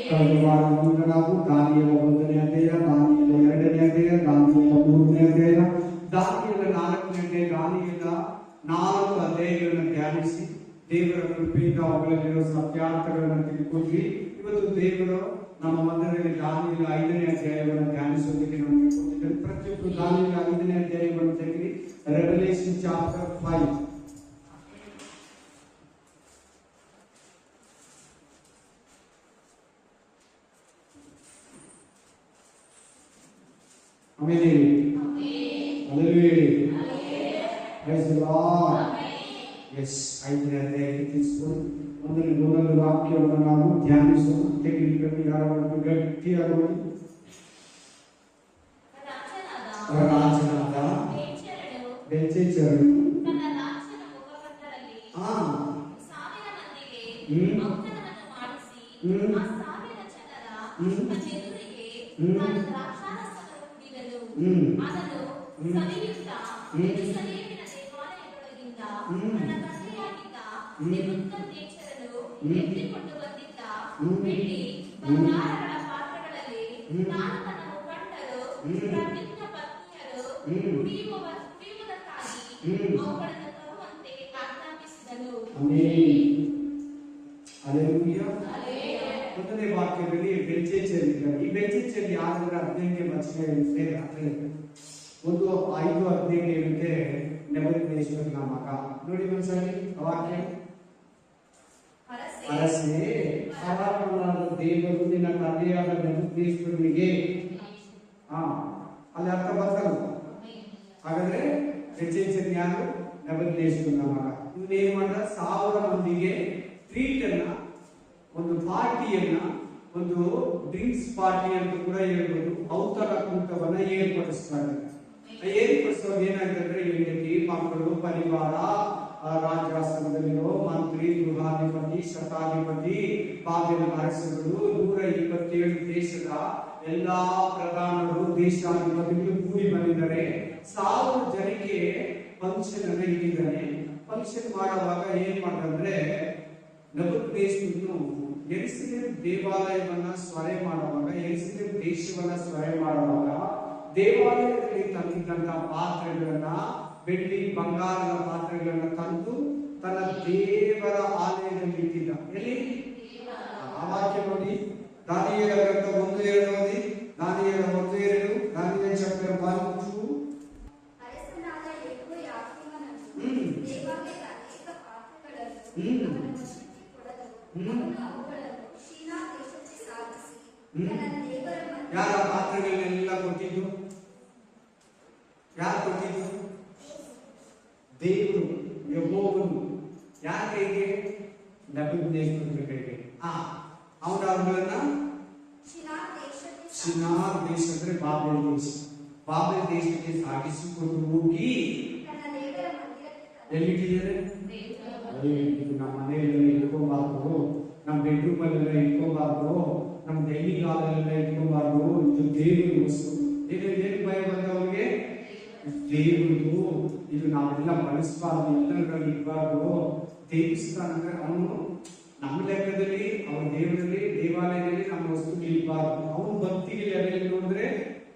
ಕಳೆದ ವಾರದಿಂದ ನಾವು ದಾನಿಯೇಲ 1ನೇ ಅಧ್ಯಾಯ, ದಾನಿಯೇಲ 2ನೇ ಅಧ್ಯಾಯ, ದಾನಿಯೇಲ 3ನೇ ಅಧ್ಯಾಯ, ದಾನಿಯೇಲ 4ನೇ ಅಧ್ಯಾಯ, ದಾನಿಯೇಲ 4 ಅಧ್ಯಾಯಗಳನ್ನು ಧ್ಯಾನಿಸಿ ದೇವರ ಕೃಪೆಯಿಂದ ಅವುಗಳಲ್ಲಿರುವ ಸತ್ಯಾರ್ಥಗಳನ್ನು ತಿಳ್ಕೊಂಡ್ವಿ. ಇವತ್ತು ದೇವರು ನಮ್ಮ ಮಧ್ಯದಲ್ಲಿ ದಾನಿಯೇಲ 5ನೇ ಅಧ್ಯಾಯವನ್ನು ಧ್ಯಾನಿಸೋದಕ್ಕೆ ನಮಗೆ ಕೊಟ್ಟಿದ್ದಾರೆ. ಪ್ರತಿಯೊಬ್ಬರು ದಾನಿಯೇಲ 5ನೇ ಅಧ್ಯಾಯವನ್ನು ತೆಗೆದು ರೆವಲೇಷನ್ ಚಾಪ್ಟರ್ 5. ಆಮೇಲೆ ಎಸ್ 5ನೇ ಅಧ್ಯಾಯಕ್ಕೆ ತಿಳಿಸ್ಕೊಂಡು ಮೊದಲು ವಾಕ್ಯವನ್ನು ನಾವು ಧ್ಯಾನಿಸೋಣ. ತೆಗೆದುಕೊಂಡು ಯಾರನ್ನು ಗಟ್ಟಿಯಾಗಿ ರಾಜನಾದ ಬೆಲ್ಶಚ್ಚರನು ಮೊದಲನೇ ವಾಕ್ಯದಲ್ಲಿ ಬೆಲ್ಶಚ್ಚರ್ ಇದ್ದಾರೆ. ಈ ಬೆಲ್ಶಚ್ಚರ್ ಯಾರಂದ್ರೆ 15ನೇ ವಚನ ಇರುತ್ತೆ. ಒಂದು 5:15 ಇರುತ್ತೆ. ನೆಬೂಕದ್ನೆಚ್ಚರನ ಮಗ. ನೋಡಿ ಒಂದ್ಸರಿ ವಾಕ್ಯ. ಅರಸೇ, ಪರಾಕ್ರಮನಾದ ದೇವರು ನಿನ್ನ ತಂದೆಯಾದ ನೆಬೂಕದ್ನೆಚ್ಚರನಿಗೆ ಅಲ್ಲಿ ಅರ್ಥ ಬರ್ತಲ್ಲ. ಹಾಗಾದ್ರೆ ಬೆಲ್ಶಚ್ಚರ್ ಯಾರು? ನೆಬೂಕದ್ನೆಚ್ಚರನ ಮಗ. ಇವನೇನ್ ಮಾಡ್ದ? 1000 ಮಂದಿಗೆ ಟ್ರೀಟ್ ಅನ್ನ, ಒಂದು ಪಾರ್ಟಿಯನ್ನ, ಒಂದು ಡ್ರಿಂಕ್ಸ್ ಪಾರ್ಟಿ ಅಂತ ಕೂಡ ಹೇಳ್ಬೋದು, ಔತರ ಕೂಟವನ್ನ ಏರ್ಪಡಿಸ್ತಾರೆ. ಏರ್ಪಡಿಸುವಾಗ ಏನಾಗ್ತಂದ್ರೆ ಹೆಂಡತಿ, ಮಕ್ಕಳು, ಪರಿವಾರ, ರಾಜಾಸನದಲ್ಲಿರೋ ಮಂತ್ರಿ, ಗೃಹಾಧಿಪತಿ, ಶತಾಧಿಪತಿ, ಬಾಬೆಲಿನ ಅರಸರು, 127 ದೇಶದ ಎಲ್ಲಾ ಪ್ರಧಾನರು, ದೇಶಾಧಿಪತಿಗಳು ಕೂಡಿ ಬಂದಿದ್ದಾರೆ. 1000 ಜನಕ್ಕೆ ಫಂಕ್ಷನ್ ಅನ್ನ ಇಟ್ಟಿದ್ದಾನೆ. ಫಂಕ್ಷನ್ ಮಾಡುವಾಗ ಏನ್ ಮಾಡ್ತಂದ್ರೆ ನೆಬೂಕದ್ನೆಚ್ಚರನು ಯೆರೂಸಲೇಮ್ ದೇವಾಲಯವನ್ನ ಸ್ವರೆ ಮಾಡುವಾಗ, ಯೆರೂಸಲೇಮ್ ದೇಶವನ್ನ ಸ್ವರೆ ಮಾಡುವಾಗ ದೇವಾಲಯದಲ್ಲಿ ತಂದಿದ್ದಂತ ಪಾತ್ರೆಗಳನ್ನ, ಬೆಳ್ಳಿ ಬಂಗಾರದ ಪಾತ್ರೆಗಳನ್ನ ತಂದು ತನ್ನ ದೇವರ ಆಲಯದಲ್ಲಿ ಇಟ್ಟಿದ್ದ. ಎಲ್ಲಿ? ಆ ವಾಕ್ಯ ನೋಡಿ, ದಾನಿಯೇಲ ಗ್ರಂಥ 1:2 ಓದಿ. ದಾನಿಯೇಲ 1:2, ದಾನಿಯೇಲ ಚಾಪ್ಟರ್ 1:2. ಅರಸನಾದ ಯೆಹೋಯಾಕೀಮನನ್ನು ದೇವಾಲಯದ ಅನೇಕ ಪಾತ್ರೆಗಳನ್ನು ಅವನ ವಶಕ್ಕೆ ಕೊಡಲು ಅವನು ಅವುಗಳನ್ನು ಶೀನಾ ದೇಶಕ್ಕೆ ಸಾಗಿಸಿ ತನ್ನ ದೇವರ ಮನೆಗೆ. ಯಾರ ಪಾತ್ರೆಗಳನ್ನೆಲ್ಲ ಕೊಟ್ಟಿದ್ದು? ಯಾರು ಕೊಟ್ಟಿದ್ದು? ದೇವರು, ಯೆಹೋವನು. ಯಾರ ಕೈಗೆ? ನೆಬೂಕದ್ನೆಚ್ಚರನ ಕೈಗೆ. ಅವನ ಅವುಗಳನ್ನ ಶಿನಾರ್ ದೇಶ ಅಂದ್ರೆ ಬಾಬೆಲ್ ದೇಶ, ಬಾಬೆಲ್ ದೇಶಕ್ಕೆ ಸಾಗಿಸಿಕೊಂಡು ಹೋಗಿ ಎಲ್ಲಿಟ್ಟಿದ್ದಾರೆ? ನಮ್ಮ ಮನೆಯಲ್ಲೆಲ್ಲ ಇಟ್ಕೋಬಾರ್ದು, ನಮ್ಮ ಬೆಡ್ರೂಮ್ ಅಲ್ಲೆಲ್ಲ ಇಟ್ಕೋಬಾರ್ದು, ನಮ್ಮ ಡೈನಿಂಗ್ ಹಾಲ್ ಅಲ್ಲೆಲ್ಲ ಇಟ್ಕೋಬಾರ್ದು. ಇದು ದೇವರ ವಸ್ತು. ಏನು ಭಯ ಬಂದವರಿಗೆ? ದೇವರದು. ಇದು ನಾವೆಲ್ಲ ಬಳಸಬಾರ್ದು, ಎಲ್ಲರಲ್ಲಿ ಇರಬಾರ್ದು. ದೇವಸ್ಥಾನ ಅಂದ್ರೆ ಅವನು ನಮ್ಮ ಲೆಕ್ಕದಲ್ಲಿ, ಅವನ ದೇವರಲ್ಲಿ, ದೇವಾಲಯದಲ್ಲಿ ನಮ್ಮ ವಸ್ತು ಇರಬಾರ್ದು. ಅವನ ಭಕ್ತಿಗೆ ಲೆವೆಲ್ ನೋಡಿದ್ರೆ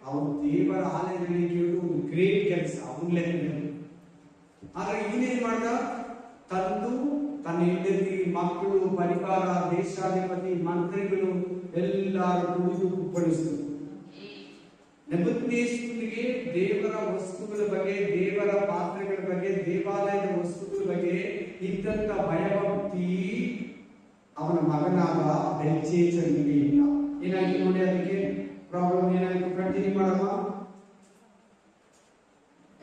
ಅವನು ದೇವರ ಆಲಯದಲ್ಲಿ ಕೇಳೋದು ಒಂದು ಗ್ರೇಟ್ ಕೆಲಸ ಅವನ ಲೆಕ್ಕದಲ್ಲಿ. ಆದ್ರೆ ಇವನೇನ್ ಮಾಡ್ದ? ತಂದು ತನ್ನ ಹೆಂಡತಿ, ಮಕ್ಕಳು, ಪರಿವಾರ, ದೇಶಾಧಿಪತಿ, ಮಂತ್ರಿಗಳು ಎಲ್ಲರೂ ಕುಡಿದು ಕುಪ್ಪಳಿಸಿದರು. ನೆಬೂಕದ್ನೆಚ್ಚರನಿಗೆ ದೇವರ ವಸ್ತುಗಳ ಬಗ್ಗೆ, ದೇವರ ಪಾತ್ರೆಗಳ ಬಗ್ಗೆ, ದೇವಾಲಯದ ವಸ್ತುಗಳ ಬಗ್ಗೆ ಇದ್ದಂತ ಭಯಭಕ್ತಿ ಅವನ ಮಗನಾದ ಬೆಲ್ಶಚ್ಚರನಿಗೆ ಇಲ್ಲ. ಏನಾಯ್ತು ನೋಡಿ, ಅದಕ್ಕೆ ಪ್ರಾಬ್ಲಮ್ ಏನಾಯ್ತು? ಕಂಟಿನ್ಯೂ ಮಾಡಮ್ಮ.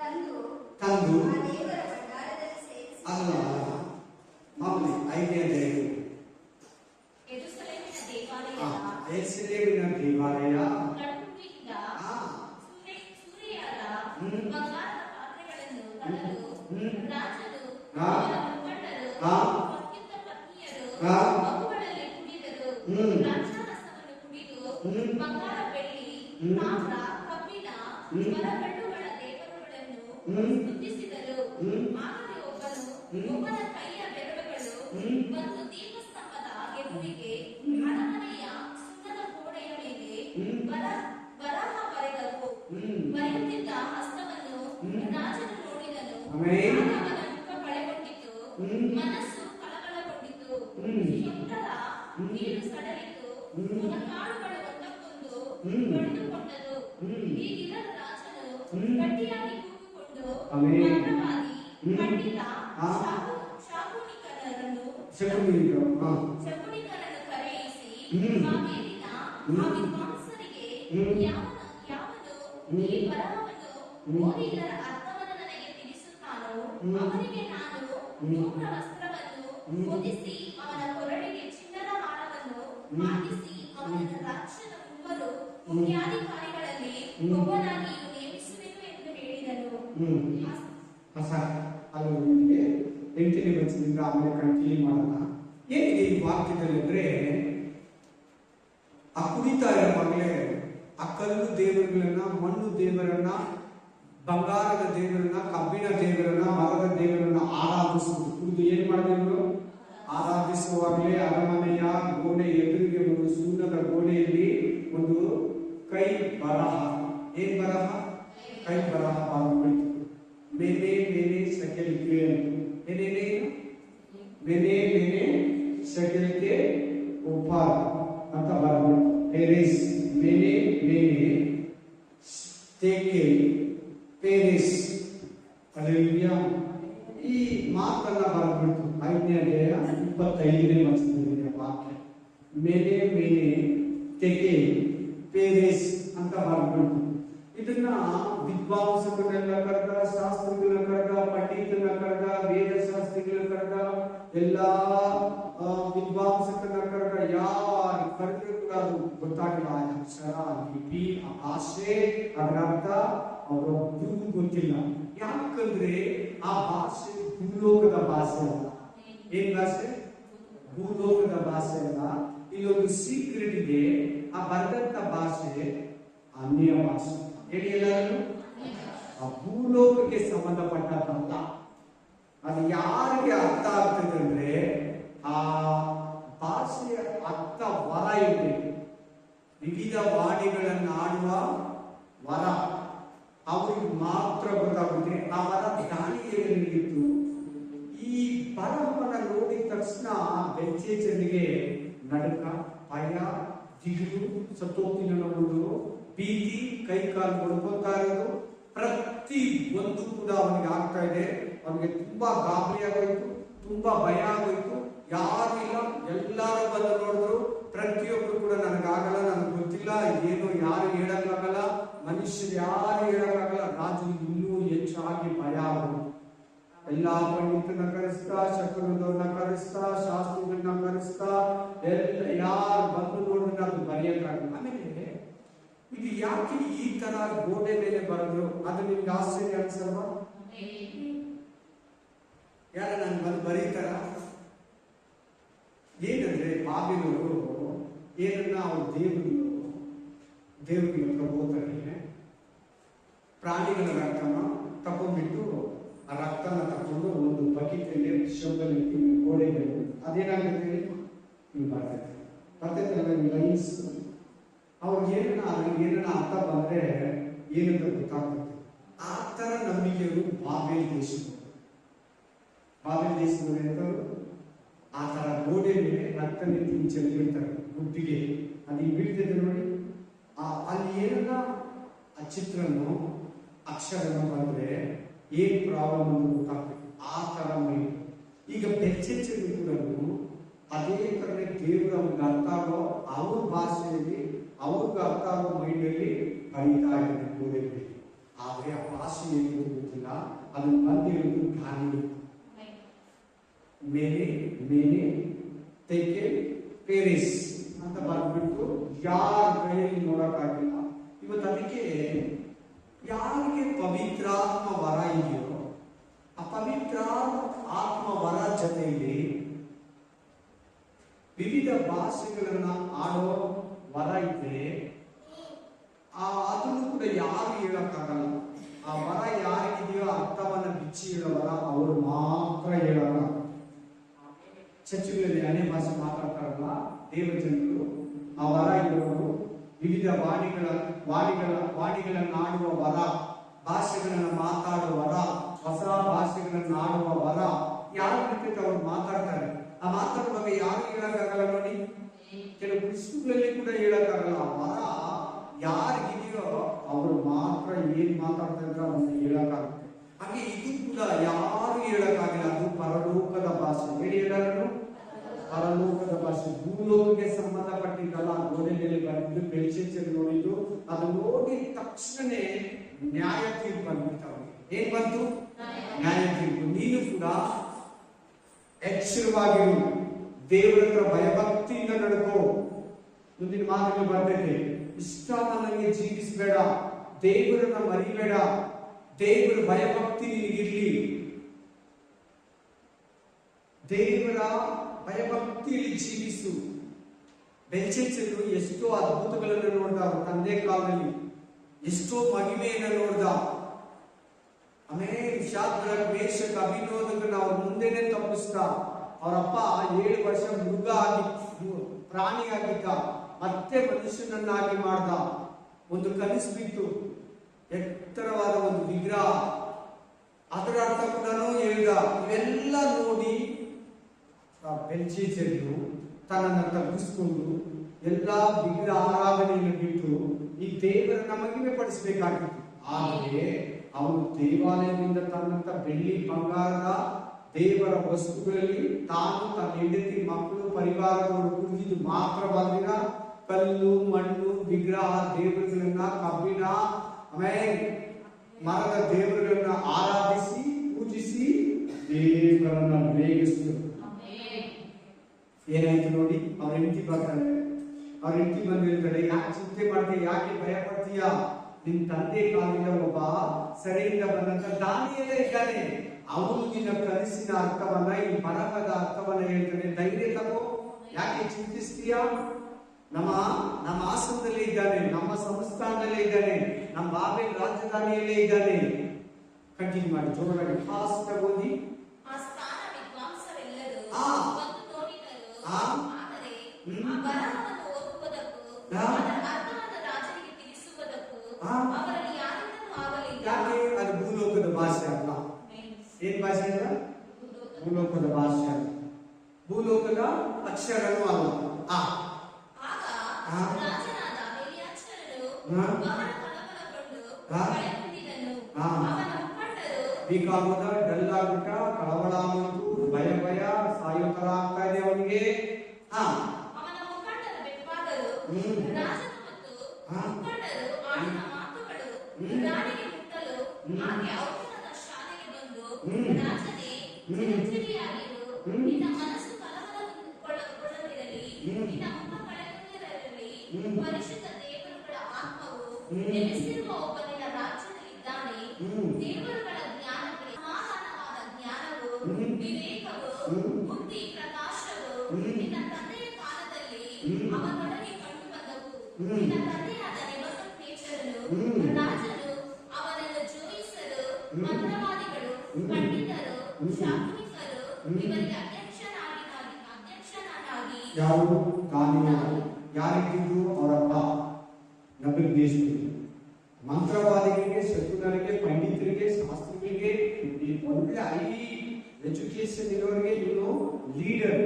ತಂದು ಅಲ್ಲ, ಮಾಮೂಲಿ 5ನೇ ಅಧ್ಯಾಯ ಯೆರೂಸಲೇಮಿನ ದೇವಾಲಯ ಬಂಗಾರ, ಬೆಳ್ಳಿ, ತಾಮ್ರ, ಕಬ್ಬಿಣ, ಮರಕಲ್ಲುಗಳ ದೇವರುಗಳನ್ನು ಸ್ತುತಿಸಿದರು. ಆದರೆ ಒಬ್ಬನ ಕೈಯ ಬೆರಳುಗಳು ಒಂದು ದೀಪಸ್ತಂಭದ ಎದುರಿಗೆ ಅರಮನೆಯ ಆಮೇಲೆ ಆಗ ಅವನ ಮುಖ ಕಳೆಗೊಂಡಿತು, ಮನಸ್ಸು ಕಳವಳಗೊಂಡಿತು, ಸೊಂಟದ ಕೀಲು ಸಡಲಿತು, ಮೊಣಕಾಲುಗಳು ಒಂದಕ್ಕೊಂದು ಬಡಿದುಕೊಂಡವು. ಹೀಗಿರಲು ರಾಜನು ಗಟ್ಟಿಯಾಗಿ ಕೂಗಿಕೊಂಡು ಮಂತ್ರವಾದಿ ಪಂಡಿತ ಶಕುನಿಕರನ್ನು ಕರೆಯಿಸಿ, ಬಾಬೆಲಿನ ಆ ವಿದ್ವಾಂಸರಿಗೆ ಯಾವನು ಈ ಬರಹವನ್ನು ಓದಿ ಇದರ ಅರ್ಥವನ್ನು ನನಗೆ ತಿಳಿಸುತ್ತಾನೋ ಅವನಿಗೆ ನಾನು ಧೂಮ್ರ ವಸ್ತ್ರವನ್ನು ಹೊದಿಸಿ ಅವನ ಕೊರಳಿಗೆ ಚಿನ್ನದ ಹಾರವನ್ನು ಹಾಕಿಸಿ ಅವನನ್ನು ರಾಜ್ಯದ ಮೂವರು ಮುಖ್ಯಾಧಿಕಾರಿಗಳಲ್ಲಿ ಒಬ್ಬನಾಗಿ ನೇಮಿಸುವೆನು ಎಂದು ಹೇಳಿದನು. ಅಲ್ಲಿಗೆ 8ನೇ ವಚನದಿಂದ ಆಮೇಲೆ ಕಂಟಿನ್ಯೂ ಮಾಡೋಣ. ಏನಿದೆ ಈ ವಾಕ್ಯದಲ್ಲಿ ಅಂದ್ರೆ, ಆ ಕುಡಿತಾ ಇರುವಾಗಲೇ ಆ ಕಲ್ಲು ದೇವರುಗಳನ್ನ, ಮಣ್ಣು ದೇವರನ್ನ, ಬಂಗಾರದ ದೇವರನ್ನ, ಕಬ್ಬಿಣ ದೇವರನ್ನ, ಮರದ ದೇವರನ್ನ ಆರಾಧಿಸುವುದು. ಕುಡಿದು ಏನ್ ಮಾಡಿದ್ರು? ಆರಾಧಿಸುವಾಗಲೇ ಅರಮನೆಯ ಗೋಡೆ ಎದುರಿಗೆ ಒಂದು ಸುಣ್ಣದ ಗೋಡೆಯಲ್ಲಿ ಒಂದು ಕೈ ಬರಹ, ಏನ್ ಬರಹ? ಕೈ ಬರಹ ಬರೆದು ಮೇನೆ ಮೇನೆ ಸಕೆಲ್ಗೆ, ಏನೇನೇ ಮೇನೆ ಮೇನೆ ಸಕೆಲ್ಗೆ ಉಪಾರ ಅಂತ ಬರೆದು ಪೇರಿಸ್, ಮೇನೆ ಮೇನೆ ತೇಕೆ ಪೇರಿಸ್. ಅಲ್ಲೆಲ್ಲೂಯಾ. ಈ ಮಾತನ್ನ ಬರೆದ್ಬಿಟ್ಟು 5ನೇ ಅಧ್ಯಾಯ 25ನೇ ವಚನದಲ್ಲಿದೆ ವಾಕ್ಯ. ಮೇನೆ ಮೇನೆ ತೆಕೆ ಪೇರಿಸ್ ಅಂತ ಬರೆದ್ಬಿಟ್ಟು ಇದನ್ನ ವಿದ್ವಾಂಸಕರನ್ನ ಕರೆದ, ಶಾಸ್ತ್ರಗಳನ್ನ ಕರೆದ, ಪಂಡಿತರನ್ನ ಕರೆದ, ವೇದಶಾಸ್ತ್ರಿಗಳನ್ನ ಕರೆದ, ಎಲ್ಲಾ ವಿದ್ವಾಂಸಕರನ್ನ ಕರೆದ, ಯಾರು ಕರೆದ್ರು ಕೂಡ ಅದು ಗೊತ್ತಾಗಿಲ್ಲ. ಆ ಅಕ್ಷರ, ಲಿಪಿ, ಆ ಭಾಷೆ, ಅದರ ಅರ್ಥ ಅವರೊಬ್ಬರಿಗೂ ಗೊತ್ತಿಲ್ಲ. ಯಾಕಂದ್ರೆ ಆ ಭಾಷೆ ಭೂಲೋಕದ ಭಾಷೆ ಅಲ್ಲ. ಏನ್ ಭಾಷೆ? ಭೂಲೋಕದ ಭಾಷೆ ಅಲ್ಲ. ಇಲ್ಲೊಂದು ಸೀಕ್ರೆಟ್ ಇದೆ. ಆ ಬರೆದಂತ ಭಾಷೆ ಅನ್ಯ ಭಾಷೆ. ಹೇಳಿ ಎಲ್ಲರೂ, ಆ ಭೂಲೋಕಕ್ಕೆ ಸಂಬಂಧಪಟ್ಟಂತ ಅದು ಯಾರಿಗೆ ಅರ್ಥ ಆಗ್ತದೆ ಅಂದ್ರೆ ಆ ಭಾಷೆಯ ಅರ್ಥ ವರ ಇರಬೇಕು. ವಿವಿಧ ವಾಣಿಗಳನ್ನು ಆಡುವ ವರ ಅವ್ರಿಗೆ ಮಾತ್ರ ಗೊತ್ತಾಗುತ್ತೆ. ಆ ವರ ದಾನಿಯಲ್ಲಿತ್ತು. ಈ ಬರಹವನ್ನು ನೋಡಿದ ತಕ್ಷಣ ಬೆಲ್ಶಚ್ಚರನಿಗೆ ನಡುಕ, ಭಯ, ದಿಗಿಲು, ಸತ್ತೋಗ್ತೀನಿ ಅನ್ನೋದು, ಭೀತಿ, ಕೈ ಕಾಲು ಮುಡ್ಕೊತಾ ಇರೋದು, ಪ್ರತಿ ಒಂದು ಕೂಡ ಅವನಿಗೆ ಆಗ್ತಾ ಇದೆ. ಅವನಿಗೆ ತುಂಬಾ ಗಾಬರಿ ಆಗೋಯ್ತು, ತುಂಬಾ ಭಯ ಆಗೋಯ್ತು. ಯಾರು ಇಲ್ಲ, ಎಲ್ಲರೂ ಬಂದು ನೋಡಿದ್ರು. ಪ್ರತಿಯೊಬ್ರು ಕೂಡ ನನಗಾಗಲ್ಲ, ನನಗೆ ಗೊತ್ತಿಲ್ಲ, ಏನು ಯಾರು ಹೇಳಕ್ಕಾಗಲ್ಲ, ಮನುಷ್ಯರು ಯಾರು ಹೇಳಕ್ಕಾಗಲ್ಲ. ರಾಜು ಇನ್ನೂ ಹೆಚ್ಚಾಗಿ ಭಯ ಆಗೋದು. ಎಲ್ಲಾ ಪಂಡಿತನ ಕರೆಸ್ತಾ, ಶಕುನದವ್ರನ್ನ ಕರೆಸ್ತಾ, ಶಾಸ್ತ್ರಗಳನ್ನ ಕರೆಸ್ತಾ, ಎಲ್ಲ ಯಾರು ಬಂದು ನೋಡಿದ್ರೆ ಅದು ಬರೆಯಕ್ಕಾಗಲ್ಲ. ಆಮೇಲೆ ಇದು ಯಾಕೆ ಈ ತರ ಗೋಡೆ ಮೇಲೆ ಬರೆದ್ರು? ಅದು ನಿಮ್ಗೆ ಆಶ್ಚರ್ಯ ಅನ್ಸಲ್ವಾ? ಯಾರ ನಾನು ಬಂದು ಬರೀತಾರ? ಏನಂದ್ರೆ ಬಾಬಿಲವರು ಏನನ್ನ ಅವ್ರ ದೇವರಿಗೆ ಹೋಗ್ತಾರೆ, ಪ್ರಾಣಿಗಳ ರಕ್ತನ ತಗೊಂಡ್ಬಿಟ್ಟು ಆ ರಕ್ತನ ತಕೊಂಡು ಒಂದು ಬಕೆಟಲ್ಲಿ ಶಬ್ದಲ್ಲಿ ಗೋಡೆ ಮೇಲೆ ಅದೇನಾಗುತ್ತೆ ಬರ್ತೈತೆ ಲೈನ್ಸ್. ಅವ್ರಿಗೆ ಏನನ್ನ ಅರ್ಥ ಬಂದ್ರೆ ಏನಂತ ಗೊತ್ತಾಗ್ತದೆ. ಆ ತರ ನಂಬಿಕೆಯವರು ಬಾಬೇಲ್ ದೇಶದವರು ಎಂತವರು ಆ ತರ ಗೋಡೆ ಮೇಲೆ ರಕ್ತ ನಿಂತು ಚೆಲ್ಲಿರ್ತಾರೆ ಗುಡ್ಡಿಗೆ. ಅದು ಈಗ ಬೀಳ್ತಿದೆ ನೋಡಿ. ಅಲ್ಲಿ ಏನನ್ನ ಆ ಚಿತ್ರನು ಅಕ್ಷರನ ಬಂದ್ರೆ ಏನ್ ಪ್ರಾಬ್ಲಮ್ ಅಂತ ಗೊತ್ತಾಗ್ತದೆ. ಆ ತರ ಮೈ ಈಗ ಬೆಚ್ಚೆಚ್ಚರಿ ಕೂಡ ಅದೇ ಕಡೆ ದೇವರು ಅವ್ರಿಗೆ ಅರ್ಥ ಆಗೋ ಅವ್ರ ಭಾಷೆಯಲ್ಲಿ ಅವ್ರಿಗೆ ಅರ್ಥ ಆಗೋ ಮೈಂಡಲ್ಲಿ ಬರೀತಾ ಇದ್ದಾರೆ ಗೋಡೆಯಲ್ಲಿ. ಆದ್ರೆ ಆ ಭಾಷೆ ಏನು ಗೊತ್ತಿಲ್ಲ. ಅದನ್ನು ಬಂದಿರೋದು ಗಾಳಿ ಮೇಲೆ ಮೇಲೆ ತೆಕೆ ಪೇರಿಸ್ ಅಂತ ಬರ್ಬಿಟ್ಟು ಯಾರ ಕೈಯಲ್ಲಿ ನೋಡಕ್ಕಾಗಿಲ್ಲ. ಇವತ್ತು ಅದಕ್ಕೆ ಯಾರಿಗೆ ಪವಿತ್ರಾತ್ಮ ವರ ಇದೆಯೋ ಆ ಪವಿತ್ರ ಆತ್ಮ ವರ ಜೊತೆಯಲ್ಲಿ ವಿವಿಧ ಭಾಷೆಗಳನ್ನ ಆಡೋ ವರ ಇದ್ರೆ ಅದನ್ನು ಕೂಡ ಯಾರು ಹೇಳಕ್ಕಾಗಲ್ಲ. ಆ ವರ ಯಾರಿಗಿದೆಯೋ ಅರ್ಥವನ್ನ ಬಿಚ್ಚಿ ಹೇಳೋ ವರ ಅವರು ಮಾತ್ರ ಹೇಳೋಣ. ಚರ್ಚುಗಳಲ್ಲಿ ಅನೇ ಭಾಷೆ ಮಾತಾಡ್ತಾರಲ್ಲ ದೇವ ಜನರು, ಆ ವರ ಇರೋರು ವಿವಿಧ ವಾಣಿಗಳನ್ನ ಆಡುವ ವರ, ಭಾಷೆಗಳನ್ನ ಮಾತಾಡುವ ವರ, ಹೊಸ ಭಾಷೆಗಳನ್ನು ಆಡುವ ವರ ಯಾವ ರೀತಿ ಅವರು ಮಾತಾಡ್ತಾರೆ. ಆ ಮಾತಾಡುವಾಗ ಯಾರು ಹೇಳಕ್ಕಾಗಲ್ಲ ನೋಡಿ. ಕೆಲವು ಪುಸ್ತಕಗಳಲ್ಲಿ ಕೂಡ ಹೇಳಕ್ಕಾಗಲ್ಲ. ಆ ವರ ಯಾರಿಗಿದೆಯೋ ಅವರು ಮಾತ್ರ ಏನ್ ಮಾತಾಡ್ತಾ ಇದ್ರೆ ಅವನ್ನ ಹೇಳಕ್ಕಾಗುತ್ತೆ. ಹಾಗೆ ಇದು ಕೂಡ ಯಾರು ಹೇಳಕ್ಕಾಗಿಲ್ಲ. ಅದು ಪರಲೋಕದ ಭಾಷೆ. ಹೇಳಿ ಎಲ್ಲರೂ, ಪರಲೋಕದ ಭಾಷೆ. ಭೂಲೋಕಕ್ಕೆ ಸಂಬಂಧಪಟ್ಟಿದ್ದಲ್ಲ. ಗೋಡೆಯಲ್ಲಿ ಬಂದು ಬೆಳ್ಚೆಚ್ಚರಿ ನೋಡಿದ್ದು, ಅದು ನೋಡಿದ ತಕ್ಷಣನೇ ನ್ಯಾಯ ತೀರ್ಪು ಬಂದ್ಬಿಡ್ತಾವೆ. ಏನ್ ಬಂತು? ನ್ಯಾಯ ತೀರ್ಪು. ನೀನು ಕೂಡ ಎಚ್ಚರವಾಗಿರು, ದೇವರ ಹತ್ರ ಭಯಭಕ್ತಿಯಿಂದ ನಡ್ಕೋ. ಮುಂದಿನ ಮಾತಲ್ಲಿ ಬರ್ತೈತೆ, ಇಷ್ಟ ನನಗೆ ಜೀವಿಸಬೇಡ, ದೇವರನ್ನ ಮರಿಬೇಡ, ದೇವರ ಭಯಭಕ್ತಿ ನಿನಗಿರ್ಲಿ. ದೇವರ ಭಯಭಕ್ತಿಯಲ್ಲಿ ಜೀವಿಸು. ಬೆಲ್ಶಚ್ಚರನು ಎಷ್ಟೋ ಅದ್ಭುತಗಳನ್ನು ನೋಡ್ದ ಅವ್ರ ತಂದೆ ಕಾಲದಲ್ಲಿ, ಎಷ್ಟೋ ಮಹಿಮೆಯನ್ನು ನೋಡ್ದ. ಆಮೇಲೆ ಶಾದ್ರಕ್, ಮೇಷಕ್, ಅಭಿನೋದಕನ ಅವ್ರ ಮುಂದೆನೆ ತಪ್ಪಿಸ್ದ. ಅವರಪ್ಪ 7 ವರ್ಷ ಮೃಗ ಆಗಿ ಪ್ರಾಣಿ ಆಗಿದ್ದ, ಮತ್ತೆ ಮನುಷ್ಯನನ್ನಾಗಿ ಮಾಡ್ದ. ಒಂದು ಕನಸು ಬಿತ್ತು, ಎತ್ತರವಾದ ಒಂದು ವಿಗ್ರಹ, ಅದರ ಅರ್ಥ ಕೂಡ ಹೇಳ್ದ. ಇವೆಲ್ಲ ನೋಡಿ ಬೆಲ್ಶಚ್ಚರನು ತನ್ನನ್ನು ತಗ್ಗಿಸ್ಕೊಂಡು ಎಲ್ಲಾ ವಿಗ್ರಹ ಆರಾಧನೆಯನ್ನು ಬಿಟ್ಟು ಈ ದೇವರನ್ನ ಮಹಿಮೆ ಪಡಿಸಬೇಕಾಗಿತ್ತು. ಆದರೆ ಅವನು ದೇವಾಲಯದಿಂದ ತನ್ನಂತ ಬೆಳ್ಳಿ ಬಂಗಾರದ ದೇವರ ವಸ್ತುಗಳಲ್ಲಿ ತಾನು, ತನ್ನ ಹೆಂಡತಿ, ಮಕ್ಕಳು, ಪರಿವಾರದವರು ಕುಡಿದಿದ್ದು ಮಾತ್ರ ಬಂದಿನ ಕಲ್ಲು, ಮಣ್ಣು, ವಿಗ್ರಹ ದೇವರುಗಳನ್ನ, ಕಬ್ಬಿಣ, ಆಮೇಲೆ ಮರದ ದೇವರುಗಳನ್ನ ಆರಾಧಿಸಿ ಪೂಜಿಸಿ ದೇವರನ್ನ ರೇಗಿಸಿದರು. ಏನಾಯ್ತು ನೋಡಿ, ಅವ್ರ ಹೆಂಡತಿ ಬರ್ತಾರೆ. ಅವ್ರ ಹೆಂಡತಿ ಬಂದಿರ್ತಾರೆ, ಯಾಕೆ ಚಿಂತೆ ಮಾಡ್ತೀಯ, ಯಾಕೆ ಭಯ ಪಡ್ತೀಯ? ನಿನ್ ತಂದೆ ಕಾಲದಿಂದ ಒಬ್ಬ ಸೆರೆಯಿಂದ ಬಂದಂತ ದಾನಿಯೇಲ ಇದ್ದಾನೆ. ಅವನು ನಿನ್ನ ಕನಸಿನ ಅರ್ಥವನ್ನ, ಈ ಬರಹದ ಅರ್ಥವನ್ನ ಹೇಳ್ತಾನೆ. ಧೈರ್ಯ ತಗೋ, ಯಾಕೆ ಚಿಂತಿಸ್ತೀಯ? ನಮ್ಮ ಆಸನದಲ್ಲೇ ಇದ್ದಾನೆ, ನಮ್ಮ ಸಂಸ್ಥಾನದಲ್ಲೇ ಇದ್ದಾನೆ, ನಮ್ಮ ಬಾಬೆಲ್ ರಾಜಧಾನಿಯಲ್ಲೇ ಇದ್ದಾನೆ. ಕಂಟಿನ್ಯೂ ಮಾಡಿ, ಜೋರಾಗಿ ಫಾಸ್ಟ್ ಆಗಿ ಓದಿ. ಯಾಕೆ? ಅದು ಭೂಲೋಕದ ಭಾಷೆ ಅಲ್ಲ. ಏನ್ ಭಾಷೆ ಅಲ್ಲ? ಭೂಲೋಕದ ಭಾಷೆ ಅಲ್ಲ, ಭೂಲೋಕದ ಅಕ್ಷರನೂ ಅಲ್ಲ. ಬೇಕಾಗೋದ ಡಲ್ ಆಗ್ಬಿಟ್ಟ, ಕಳವಳ ಆಗೋದು, ಭಯ ಭಯ ಸಾಯೋ ತರ ಆಗ್ತಾ ಇದೆ ಅವನಿಗೆ. ಪರಿಶುದ್ಧ ದೇವರುಗಳ ಆತ್ಮವು ನೆಲೆಸಿರುವ ಒಬ್ಬನಿನ ರಾಜ್ಯದಲ್ಲಿದ್ದಾನೆ. ದೇವರುಗಳ ಜ್ಞಾನಕ್ಕೆ ಸಮಾಧಾನವಾದ ಜ್ಞಾನವು, ವಿವೇಕವು, ಬುದ್ಧಿ, ಪ್ರಕಾಶವು ನಿನ್ನ ತಂದೆಯ ಕಾಲದಲ್ಲಿ ಅವನೊಡನೆ ಕಂಡು ಬಂದವು. ನಿನ್ನ ತಂದೆಯಾದ ನೆಬೂಕದ್ನೆಚ್ಚರನು ರಾಜನು ಅವನನ್ನು ಜೋಯಿಸಲು ಮಂತ್ರವಾದಿಗಳು, ಪಂಡಿತರು, ಶಾಸ್ತ್ರಿಕರು ಇವರಿಗೆ ಅಧ್ಯಕ್ಷನಾಗಿ ಯಾರು? ದಾನಿಯೇಲ. ಯಾರಿಗಿದ್ರು? ಅವರಪ್ಪ ನಬೂಕದ್ನೆಚ್ಚರನಿಗೆ. ಮಂತ್ರವಾದಿಗಳಿಗೆ, ಶಕುನರಿಗೆ, ಪಂಡಿತರಿಗೆ, ಶಾಸ್ತ್ರಿಗಳಿಗೆ, ಒಳ್ಳೆ ಹೈ ಎಜುಕೇಶನ್ ಇರೋರಿಗೆ ಇವನು ಲೀಡರ್.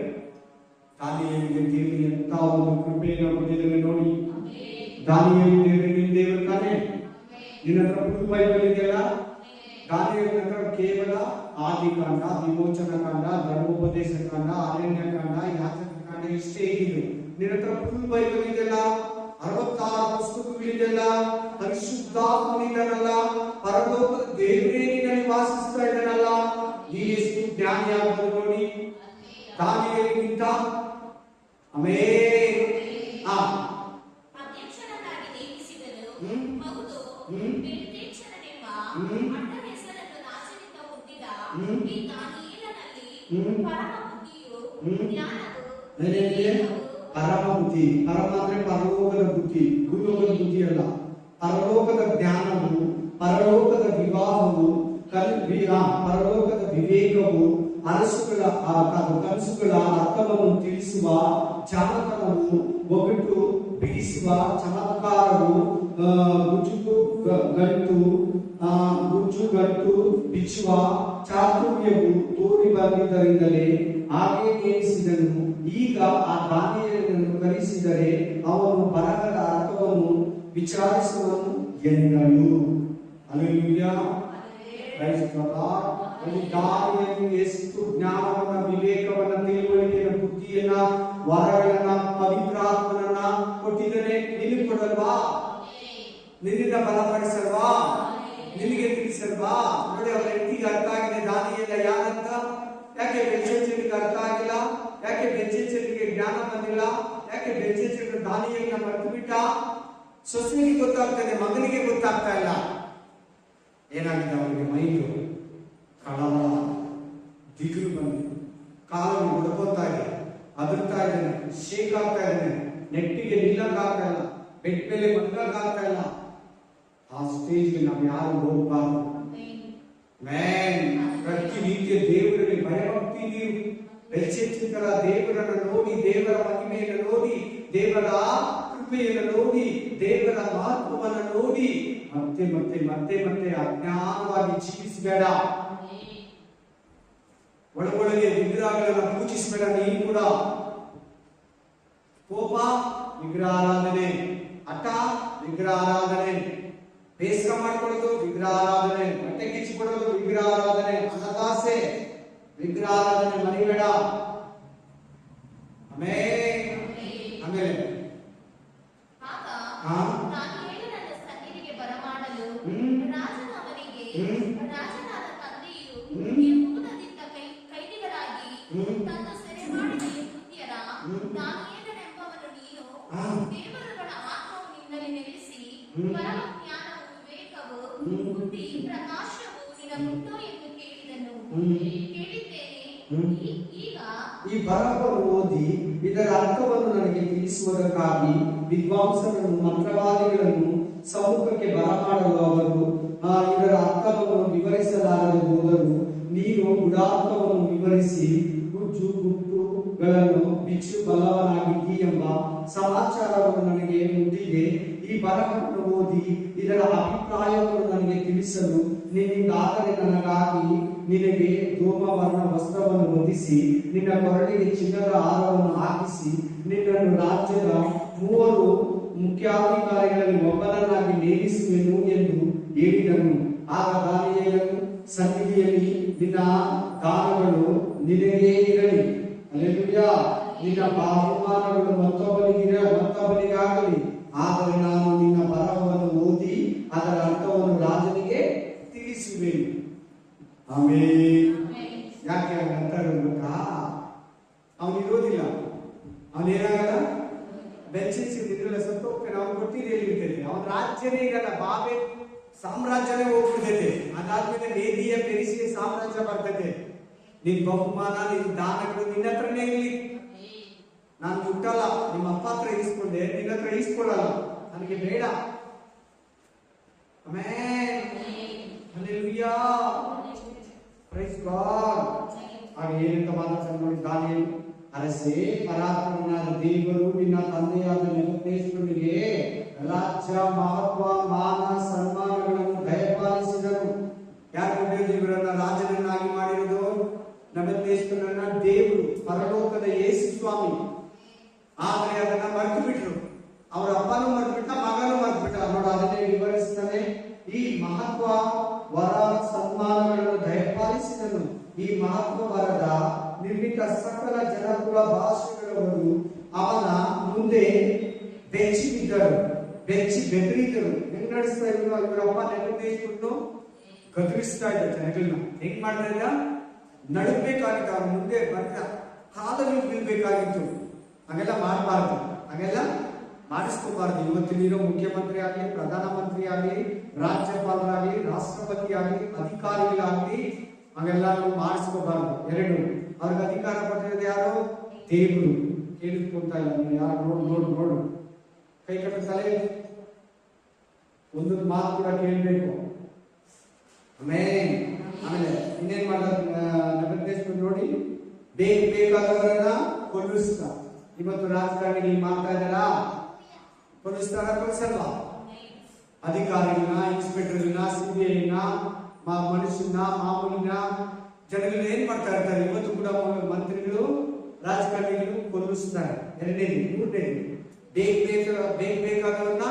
ದಾನಿಯೇಲನಿಗೆ ದೇವರು ಎಂತ ಒಂದು ಕೃಪೆಯನ್ನು ಕೊಟ್ಟಿದ್ದಾನೆ ನೋಡಿ. ದಾನಿಯೇಲ ದೇವರು ತಾನೆ. ನಿನ್ನ ಹತ್ರ ಫುಲ್ ಬೈಬಲ್ ಇದೆಯಲ್ಲ. ದಾನಿಯೇಲನ ಹತ್ರ ಕೇವಲ ಆದಿಕಾಂಡ, ವಿಮೋಚನ ಕಾಂಡ, ಧರ್ಮೋಪದೇಶ ಕಾಂಡ, ಅರಣ್ಯ ಕಾಂಡ, ಯಾಜಕ ಕಾಂಡ ಇಷ್ಟೇ ಇದ್ದು. ನಿನ್ನ ಹತ್ರ ಫುಲ್ ಬೈಬಲ್ ಇದೆಯಲ್ಲ, 66 ಪುಸ್ತಕಗಳಿದೆಯಲ್ಲ. ಪರಿಶುದ್ಧಾತ್ಮನಿದ್ದಾನಲ್ಲ, ಪರಲೋಕದ ದೇವರೇ ನಿನ್ನಲ್ಲಿ ವಾಸಿಸ್ತಾ ಇದ್ದಾನಲ್ಲ. ನೀ ಎಷ್ಟು ಜ್ಞಾನಿ ಆಗ್ಬೋದು ನೋಡಿ ದಾನಿಯೇಲನಿಗಿಂತ. ಆಮೇಲೆ ಅಧ್ಯಕ್ಷನಾಗಿ ನೇಮಿಸಿದನು. ಹೌದು, ಬೆಲ್ಶಚ್ಚರನೆಂಬ ಅಡ್ಡ ಹೆಸರನ್ನು ರಾಜನಿಂದ ಹೊಂದಿದ ಈ ದಾನಿಯೇಲನಲ್ಲಿ ಪರಮ ಬುದ್ಧಿಯು, ಜ್ಞಾನವು, ಪರಮ ಬುದ್ಧಿ. ಪರಮ ಅಂದ್ರೆ ಪರಲೋಕದ ಬುದ್ಧಿ, ಭೂಲೋಕದ ಬುದ್ಧಿ ಅಲ್ಲ. ಪರಲೋಕದ ಜ್ಞಾನವು, ಪರಲೋಕದ ವಿವಾಹವು, ಪರಲೋಕದ ವಿವೇಕವು, ಕನಸುಗಳ ಅರ್ಥವನ್ನು ತಿಳಿಸುವ ಜಾಣತನವು, ಒಗಟು ಬಿಡಿಸುವ ಚಮತ್ಕಾರವು, ಗುಜ್ಜುಗಟ್ಟು ಬಿಚ್ಚುವ ತಿಳಿಸಿದರೆ ಅವನು ಬರಹದ ಅರ್ಥವನ್ನು ವಿಚಾರಿಸುವನು ಎಂದಳು. Hallelujah, praise the Lord. ಅಲ್ಲಿ ದಾನಿಯೇಲನು ಎಷ್ಟು ಜ್ಞಾನವನ್ನ, ವಿವೇಕವನ್ನ, ತಿಳುವಳಿಕೆಯ ಬುದ್ಧಿಯನ್ನ, ವರಗಳನ್ನ, ಪವಿತ್ರಾತ್ಮನನ್ನ ಕೊಟ್ಟಿದ್ದಾನೆ. ನಿನಗೆ ಕೊಡಲ್ವಾ? ನಿನ್ನಿಂದ ಬಲಪಡಿಸಲ್ವಾ? ನಿನಗೆ ತಿಳಿಸಲ್ವಾ? ನೋಡಿ, ಅವರ ಹೆಂಡತಿಗೆ ಅರ್ಥ ಆಗಿದೆ ದಾನಿಯೇಲ ಯಾರಂತ. ಯಾಕೆ ಬೆಲ್ಶಚ್ಚರನಿಗೆ ಅರ್ಥ ಆಗಿಲ್ಲ? ಯಾಕೆ ಬೆಲ್ಶಚ್ಚರನಿಗೆ ಜ್ಞಾನ ಬಂದಿಲ್ಲ? ಯಾಕೆ ಬೆಲ್ಶಚ್ಚರನು ದಾನಿಯೇಲನ ಮರೆತು ಬಿಟ್ಟ? ಸೊಸೆಗೆ ಗೊತ್ತಾಗ್ತದೆ, ಮಗನಿಗೆ ಗೊತ್ತಾಗ್ತಾ ಇಲ್ಲ. ಏನಾಗಿದೆ ಅವನಿಗೆ? ಮೈಂಡು ಕಳವ, ದಿಗಿಲು ಬಂದಿದೆ, ಕಾಲಲ್ಲಿ ಹೊಡ್ಕೊತಾ ಇದೆ, ಅದರ್ತಾ ಇದ್ದಾನೆ, ಶೇಕ್ ಆಗ್ತಾ ಇದ್ದಾನೆ, ನೆಟ್ಟಿಗೆ ನಿಲ್ಲಕ್ಕಾಗ್ತಾ ಇಲ್ಲ, ಬೆಡ್ ಮೇಲೆ ಮಲಗಕ್ಕಾಗ್ತಾ ಇಲ್ಲ. ಆ ಸ್ಟೇಜ್ಗೆ ನಾವು ಯಾರು ಹೋಗಬಾರ್ದು. ಪ್ರತಿನಿತ್ಯ ದೇವರಲ್ಲಿ ಭಯಭಕ್ತಿ ನೀರು ಬೆಲ್ಶಚ್ಚರನ ದೇವರನ್ನು ನೋಡಿ, ದೇವರ ಮಹಿಮೆಯನ್ನು ನೋಡಿ, ದೇವರ ಕೃಪೆಯನ್ನು ನೋಡಿ, ದೇವರ ಮಹತ್ವವನ್ನು ನೋಡಿ ಮತ್ತೆ ಮತ್ತೆ ಮತ್ತೆ ಮತ್ತೆ ಅಜ್ಞಾನವಾಗಿ ಜೀವಿಸಬೇಡ. ಒಳಗೊಳಗೆ ವಿಗ್ರಹಗಳನ್ನು ಪೂಜಿಸಬೇಡ. ನೀನು ಕೂಡ ಕೋಪ ವಿಗ್ರಹಾರಾಧನೆ, ಹಠ ವಿಗ್ರಹಾರಾಧನೆ, ಬೇಸರ ಮಾಡ್ಕೊಳ್ಳೋದು ವಿಗ್ರಹಾರಾಧನೆ, ಬಟ್ಟೆ ಕಿಚ್ಚಿಕೊಳ್ಳೋದು ವಿಗ್ರಹಾರಾಧನೆ, ಹಣದಾಸೆ ವಿಗ್ರಹಾರಾಧನೆ ಮರಿಬೇಡ. ಆಮೇಲೆ ದಾನಿಯೇಲನನ್ನು ಸನ್ನಿಧಿಗೆ ಬರಮಾಡಲು ರಾಜನು ಅವನಿಗೆ, ರಾಜನಾದ ತಂದೆಯು ಯೆಹೂದದಿಂದ ಕೈದಿಗಳಾಗಿ ತಂದು ಸೆರೆ ಮಾಡಿದ ಯೆಹೂದ್ಯರ ದಾನಿಯೇಲನೆಂಬವನು ನೀನು, ದೇವರುಗಳ ಆತ್ಮವು ನಿನ್ನಲ್ಲಿ ನೆಲೆಸಿ ಪರಮ ಜ್ಞಾನವು, ವಿವೇಕವು, ಬುದ್ಧಿ, ಪ್ರಕಾಶವು ನಿನಗುಂಟೋ ಎಂದು ಕೇಳಿದನು. ಕೇಳಿದ್ದೇನೆ. ಈಗ ಈ ಬರಹವನ್ನು ಓದಿ ಇದರ ಅರ್ಥವನ್ನು ನನಗೆ ತಿಳಿಸುವುದಕ್ಕಾಗಿ ವಿದ್ವಾಂಸರನ್ನು, ಮಂತ್ರವಾದಿಗಳನ್ನು ಸಮ್ಮುಖಕ್ಕೆ ಬರಮಾಡಲು ಅವರು ಇದರ ಅರ್ಥವನ್ನು ವಿವರಿಸಲಾರದೆ ಹೋದರು. ನೀನು ಗುಡಾರ್ಥವನ್ನು ವಿವರಿಸಿ ಗುಜ್ಜು ಗುಟ್ಟುಗಳನ್ನು ಬಿಚ್ಚು ಬಲ್ಲವನಾಗಿದ್ದಿ ಎಂಬ ಸಮಾಚಾರವನ್ನು ನನಗೆ ಮುಟ್ಟಿದೆ. ಈ ಬರಹವನ್ನು ಓದಿ ಇದರ ಅಭಿಪ್ರಾಯವನ್ನು ನನಗೆ ತಿಳಿಸಲು ನಿನ್ನಿಂದಾದರೆ ನನಗಾಗಿ ನಿನಗೆ ಧೂಮವರ್ಣ ವಸ್ತ್ರವನ್ನು ಹೊದಿಸಿ, ನಿನ್ನ ಕೊರಳಿಗೆ ಚಿನ್ನದ ಹಾರವನ್ನು ಹಾಕಿಸಿ, ನಿನ್ನನ್ನು ರಾಜ್ಯದ 3 ಮುಖ್ಯಾಧಿಕಾರಿಗಳಲ್ಲಿ ಒಬ್ಬನನ್ನಾಗಿ ನೇಮಿಸುವೆನು ಎಂದು ಹೇಳಿದನು. ಆಗ ದಾನಿಯೇಲನು ಸನ್ನಿಧಿಯಲ್ಲಿ, ನಿನ್ನ ದಾನಗಳು ನಿನಗೇ ಇರಲಿ, ಹಲ್ಲೆಲೂಯಾ, ನಿನ್ನ ಬಹುಮಾನಗಳು ಮತ್ತೊಬ್ಬನಿಗಾಗಲಿ, ಆದರೆ ನಾನು ನಿನ್ನ ಬರಹವನ್ನು ಓದಿ ಅದರ ಅರ್ಥವನ್ನು ರಾಜನಿಗೆ ತಿಳಿಸುವೆನು. ಆಮೇನ್. ಯಾಕೆ ಅಂತ ಗೊತ್ತಾ? ಅವನಿರೋದಿಲ್ಲ, ಅವನೇನಾಗಲ್ಲ, ಬೆಲ್ಶಚ್ಚರನಿದ್ರಲ್ಲ, ಸತ್ತೋಗ್ತಾನೆ. ಅವನು ಕೊಟ್ಟಿದೆ ಇರ್ತೈತೆ, ಅವನ ರಾಜ್ಯನೇ ಇರಲ್ಲ, ಬಾಬೆಲ್ ಸಾಮ್ರಾಜ್ಯನೇ ಹೋಗ್ಬಿಡ್ತೈತೆ. ಅದಾದ್ಮೇಲೆ ಮೇದಿಯ ಪೆರಿಸಿಯ ಸಾಮ್ರಾಜ್ಯ ಬರ್ತೈತೆ. ನಿನ್ ಬಹುಮಾನ, ನಿನ್ ದಾನಗಳು ನಿನ್ನ ಹತ್ರನೇ ಇರಲಿ. ನಾನು ಮುಟ್ಟಲ್ಲ, ನಿಮ್ಮ ಅಪ್ಪ ಹತ್ರ ಇಸ್ಕೊಂಡೆ, ನಿನ್ನ ಹತ್ರ ಇಸ್ಕೊಳ್ಳಲ್ಲ, ನನಗೆ ಬೇಡ. Amen, hallelujah, praise God. ಹಾಗೆ ಏನಂತ ಮಾತಾಡ್ತಾನೆ ನೋಡಿ ದಾನಿಯೇಲ, ಅರಸೇ, ಪರಾತ್ಮನಾದ ದೇವರು ನಿನ್ನ ತಂದೆಯಾದ ನೆಬೂಕದ್ನೆಚ್ಚರನಿಗೆ ರಾಜ್ಯ, ಮಹತ್ವ, ಮಾನ, ಸನ್ಮಾನಗಳನ್ನು ದಯಪಾಲಿಸಿದನು. ಯಾಕಂದ್ರೆ ದೇವರನ್ನ ರಾಜನನ್ನಾಗಿ ಮಾಡಿರೋದು ನೆಬೂಕದ್ನೆಚ್ಚರನನ್ನ ದೇವರು, ಪರಲೋಕದ ಯೇಸು ಸ್ವಾಮಿ. ಆದ್ರೆ ಅದನ್ನ ಮರೆತು ಬಿಟ್ರು. ಅವರ ಅಪ್ಪನೂ ಮರೆತು ಬಿಟ್ಟ, ಮಗನೂ ಮರೆತು ಬಿಟ್ಟ. ನೋಡ, ಅದನ್ನೇ ವಿವರಿಸ್ತಾನೆ. ಈ ಮಹತ್ವ, ವರ, ಸನ್ಮಾನಗಳನ್ನು ದಯಪಾಲಿಸಿದನು. ಈ ಮಹತ್ವ ವರದ ನಿರ್ಮಿತ ಸಕಲ ಜನಕುಲ ಭಾಷೆಗಳವರು ಅವನ ಮುಂದೆ ಬೆಚ್ಚಿ ಬಿದ್ದರು, ಬೆಚ್ಚಿ ಬೆದರಿದರು. ಹೆಂಗ್ ನಡೆಸ್ತಾ ಇದ್ರು ಇವರಪ್ಪ? ನೆಬೂಕದ್ನೆಚ್ಚರನು ಗದರಿಸ್ತಾ ಇದ್ದ ಜನಗಳನ್ನ. ಹೆಂಗ್ ಮಾಡ್ತಾ ಇದ್ದ? ನಡಬೇಕಾಗಿತ್ತು, ಅವ್ರ ಮುಂದೆ ಬಂದ ಕಾಲಲ್ಲಿ ಬೀಳ್ಬೇಕಾಗಿತ್ತು. ಹಾಗೆಲ್ಲ ಮಾಡಬಾರ್ದು, ಹಾಗೆಲ್ಲ ಮಾಡಿಸ್ಕೋಬಾರ್ದು. ಇವತ್ತಿನಿರೋ ಮುಖ್ಯಮಂತ್ರಿ ಆಗಲಿ, ಪ್ರಧಾನ ಮಂತ್ರಿ ಆಗಲಿ, ರಾಜ್ಯಪಾಲರಾಗಲಿ, ರಾಷ್ಟ್ರಪತಿ ಆಗಲಿ, ಅಧಿಕಾರಿಗಳಾಗಲಿ, ಹಾಗೆಲ್ಲ ಮಾಡಿಸ್ಕೋಬಾರ್ದು. ಎರಡು, ಅವ್ರಿಗೆ ಅಧಿಕಾರ ಕೊಟ್ಟಿರೋದು ಯಾರು? ದೇವರು. ಕೇಳಿಸ್ಕೊಂತ ಇಲ್ಲ ನೀವು ಯಾರು? ನೋಡು ಕೈ ಕಟ್ಟ ತಲೆ, ಒಂದೊಂದು ಮಾತು ಕೂಡ ಕೇಳಬೇಕು. ಆಮೇಲೆ ಇನ್ನೇನ್ ಮಾಡೋದು? ನೆಬೂಕದ್ನೆಚ್ಚರನು ನೋಡಿ ಬೇಕಾದವರನ್ನ ಕೊಲ್ಲಿಸ್ತಾ. ಇವತ್ತು ರಾಜಕಾರಣಿಗಳು ಮಾಡ್ತಾ ಇದ್ದಾರಾ? ಕೊಲ್ಲಿಸ್ತಾರ? ಕೊಲಿಸಲ್ವಾ? ಅಧಿಕಾರಿಗಳನ್ನ, ಇನ್ಸ್ಪೆಕ್ಟರ್ಗಳನ್ನ, CBIನ, ಮನುಷ್ಯನ, ಮಾಮೂಲಿನ ಜನಗಳನ್ನ ಏನ್ ಮಾಡ್ತಾ ಇರ್ತಾರೆ? ಇವತ್ತು ಕೂಡ ಮಂತ್ರಿಗಳು, ರಾಜಕಾರಣಿಗಳು ಕೊಲ್ಲಿಸ್ತಾರೆ. ಎರಡನೇದು. ಮೂರನೇದು, ಬೇಕಾದವನ್ನ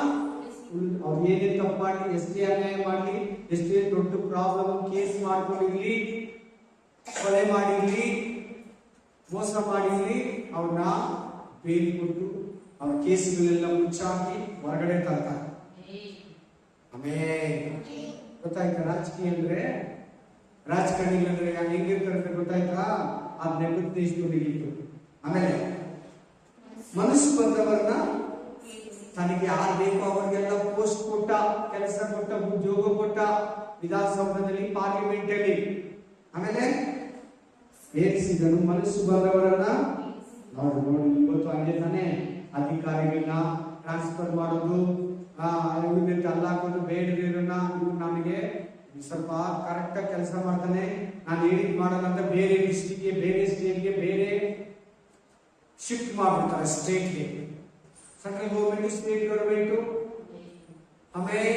ಅವ್ರು ಏನೇ ತಪ್ಪು ಮಾಡಲಿ, ಎಷ್ಟೇ ಅನ್ಯಾಯ ಮಾಡಲಿ, ಎಷ್ಟೇ ದೊಡ್ಡ ಪ್ರಾಬ್ಲಮ್ ಕೇಸ್ ಮಾಡ್ಕೊಂಡಿರ್ಲಿ, ಕೊಲೆ ಮಾಡಿರ್ಲಿ, ಮೋಸ ಮಾಡಿರ್ಲಿ, ಅವ್ರನ್ನ ಬೇಲಿ ಕೊಟ್ಟು ಅವ್ರ ಕೇಸುಗಳೆಲ್ಲ ಮುಚ್ಚಾಕಿ ಹೊರಗಡೆ ತರ್ತಾರೆ. ಆಮೇಲೆ ಗೊತ್ತಾಯ್ತಾ? ರಾಜಕಾರಣಿಗಳಂದ್ರೆ ಹೆಂಗಿರ್ತಾರೆ ಗೊತ್ತಾಯ್ತಾ? ಆ ನೆಪದೇಶದವರಿಗಿತ್ತು. ಆಮೇಲೆ ಮನಸ್ಸು ಬಂದವರನ್ನ ತನಗೆ ಯಾರು ಬೇಕೋ ಅವರಿಗೆಲ್ಲ ಪೋಸ್ಟ್ ಕೊಟ್ಟ, ಕೆಲಸ ಕೊಟ್ಟ, ಉದ್ಯೋಗ ಕೊಟ್ಟ, ವಿಧಾನಸೌಧದಲ್ಲಿ, ಪಾರ್ಲಿಮೆಂಟ್ ಅಲ್ಲಿ. ಆಮೇಲೆ ಏರಿಸಿದನು ಮನಸ್ಸು ಬಂದವರನ್ನ. ನೋಡಿ ಇವತ್ತು ಹಂಗೆ ತಾನೆ ಅಧಿಕಾರಿಗಳನ್ನ ಟ್ರಾನ್ಸ್ಫರ್ ಮಾಡೋದು, ಇವ್ರಿಗೆ ಅಲ್ಲಾಕೋದು, ಬೇಡದಿರೋನ್ನ ಇವ್ರು ನನಗೆ ಸ್ವಲ್ಪ ಕರೆಕ್ಟ್ ಆಗಿ ಕೆಲಸ ಮಾಡ್ತಾನೆ, ನಾನು ಹೇಳಿದ್ ಮಾಡಲ್ಲ ಅಂತ ಬೇರೆ ಡಿಸ್ಟ್ರಿಕ್ಟ್ಗೆ, ಬೇರೆ ಸ್ಟೇಟ್ಗೆ, ಬೇರೆ ಶಿಫ್ಟ್ ಮಾಡ್ಬಿಡ್ತಾರೆ. ಸ್ಟೇಟ್ಗೆ, ಸೆಂಟ್ರಲ್ ಗೌರ್ಮೆಂಟ್, ಸ್ಟೇಟ್ ಗೌರ್ಮೆಂಟ್. ಆಮೇಲೆ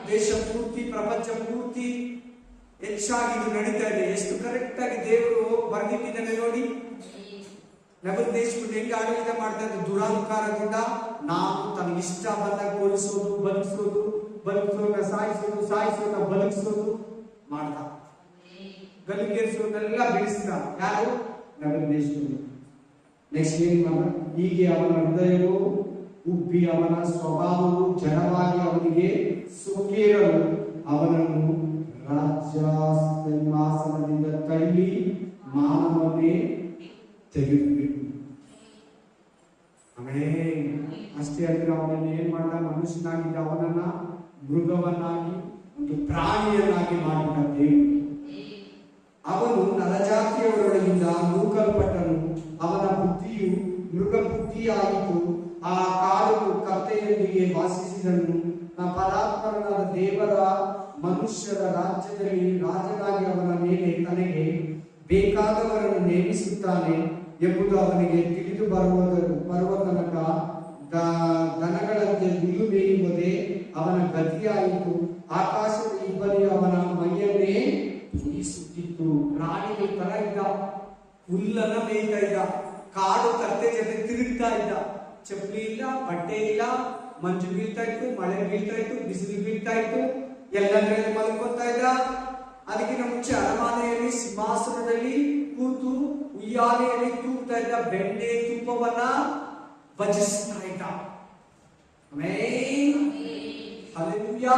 ದೇಶ ಪೂರ್ತಿ, ಪ್ರಪಂಚ ಪೂರ್ತಿ ಹೆಚ್ಚಾಗಿ ಇದು ನಡೀತಾ ಇದೆ. ಎಷ್ಟು ಕರೆಕ್ಟ್ ಆಗಿ ದೇವರು ಬರೆದಿಟ್ಟಿದ್ದಾನೆ ನೋಡಿ. ನವದೇಶವನ್ನು ಹೆಂಗೆ ಆಡಳಿತ ಮಾಡ್ತಾ ಇದ್ದ ದುರಹಂಕಾರದಿಂದ, ನಾನು ತನಗಿಷ್ಟ ಬಂದಾಗ ಕೊಲಿಸೋದು, ಬದುಕಿಸೋದು, ಸಾಯಿಸೋದ ಬದುಕಿಸೋದು ಮಾಡ್ದ. ಗಲ್ಲಿಗೇರಿಸೋದೆಲ್ಲ ಬೆಳೆಸಿದ ಯಾರು? ನವದೇಶವನ್ನು. ನೆಕ್ಸ್ಟ್ ಏನ್ ಮಾಡ? ಹೀಗೆ ಅವನ ಹೃದಯವು ಉಬ್ಬಿ ಅವನ ಸ್ವಭಾವವು ಜಡವಾಗಿ ಅವನಿಗೆ ಸುಖೇರಲು ಅವನನ್ನು ರಾಜ್ಯಸಿಂಹಾಸನದಿಂದ ತಳ್ಳಿ ಮಾನವನ್ನೇ ತೆಗೆದುಬಿಟ್ಟು. ಆಮೇಲೆ ಅಷ್ಟೇ ಅಂದ್ರೆ ಅವನನ್ನು ಏನ್ ಮಾಡ್ದ? ಮನುಷ್ಯನಾಗಿದ್ದ ಅವನನ್ನ ಮೃಗವನ್ನಾಗಿ, ಒಂದು ಪ್ರಾಣಿಯನ್ನಾಗಿ ಮಾಡಿದ ದೇವರು. ಅವನು ನರಜಾತಿಯವರೊಳಗಿಂದ ನೂಕಲ್ಪಟ್ಟನು. ಅವನ ಬುದ್ಧಿಯು ಮೃಗ ಬುದ್ಧಿಯಾಯಿತು. ಆ ಕಾಡು ಕರ್ತೆಯೊಂದಿಗೆ ವಾಸಿಸಿದನು. ಪರಾತ್ಪರನಾದ ದೇವರ ಮನುಷ್ಯರ ರಾಜ್ಯದಲ್ಲಿ ರಾಜನಾಗಿ ಅವನ ಮೇಲೆ ತನಗೆ ಬೇಕಾದವರನ್ನು ನೇಮಿಸುತ್ತಾನೆ ಎಂಬುದು ಅವನಿಗೆ ತಿಳಿದು ಬರುವ ತನಕ ದನಗಳಂತೆ ಹುಲ್ಲು ಮೇಯುವುದೇ ಅವನ ಗತಿಯಾಯಿತು. ಆಕಾಶದ ಇಬ್ಬನಿ ಅವನ ಮೈಯನ್ನೇ ಸುತ್ತಿತ್ತು. ಪ್ರಾಣಿಗಳ ತರ ಇದ್ದ, ಹುಲ್ಲನ್ನ ಮೇಯ್ತಾ ಇದ್ದ, ಕಾಡು ಕತ್ತೆ ಜೊತೆ ತಿರುಗ್ತಾ ಇದ್ದ. ಚಪ್ಪಲಿ ಇಲ್ಲ, ಬಟ್ಟೆ ಇಲ್ಲ, ಮಂಜು ಬೀಳ್ತಾ ಇತ್ತು, ಮಳೆ ಬೀಳ್ತಾ ಇತ್ತು, ಬಿಸಿಲು ಬೀಳ್ತಾ ಇತ್ತು, ಎಲ್ಲಂದ್ರಲ್ಲಿ ಮಲ್ಕೊತಾ ಇದ್ದ. ಅದಕ್ಕಿಂತ ಮುಂಚೆ ಅರಮನೆಯಲ್ಲಿ ಸಿಂಹಾಸನದಲ್ಲಿ ಕೂತು ಉಯ್ಯಾಲೆಯಲ್ಲಿ ತೂಗ್ತಾ ಇದ್ದ, ಬೆಣ್ಣೆ ತುಪ್ಪವನ್ನ ಭಜಿಸ್ತಾ ಇದ್ದ. ಹಲ್ಲೆಲೂಯಾ.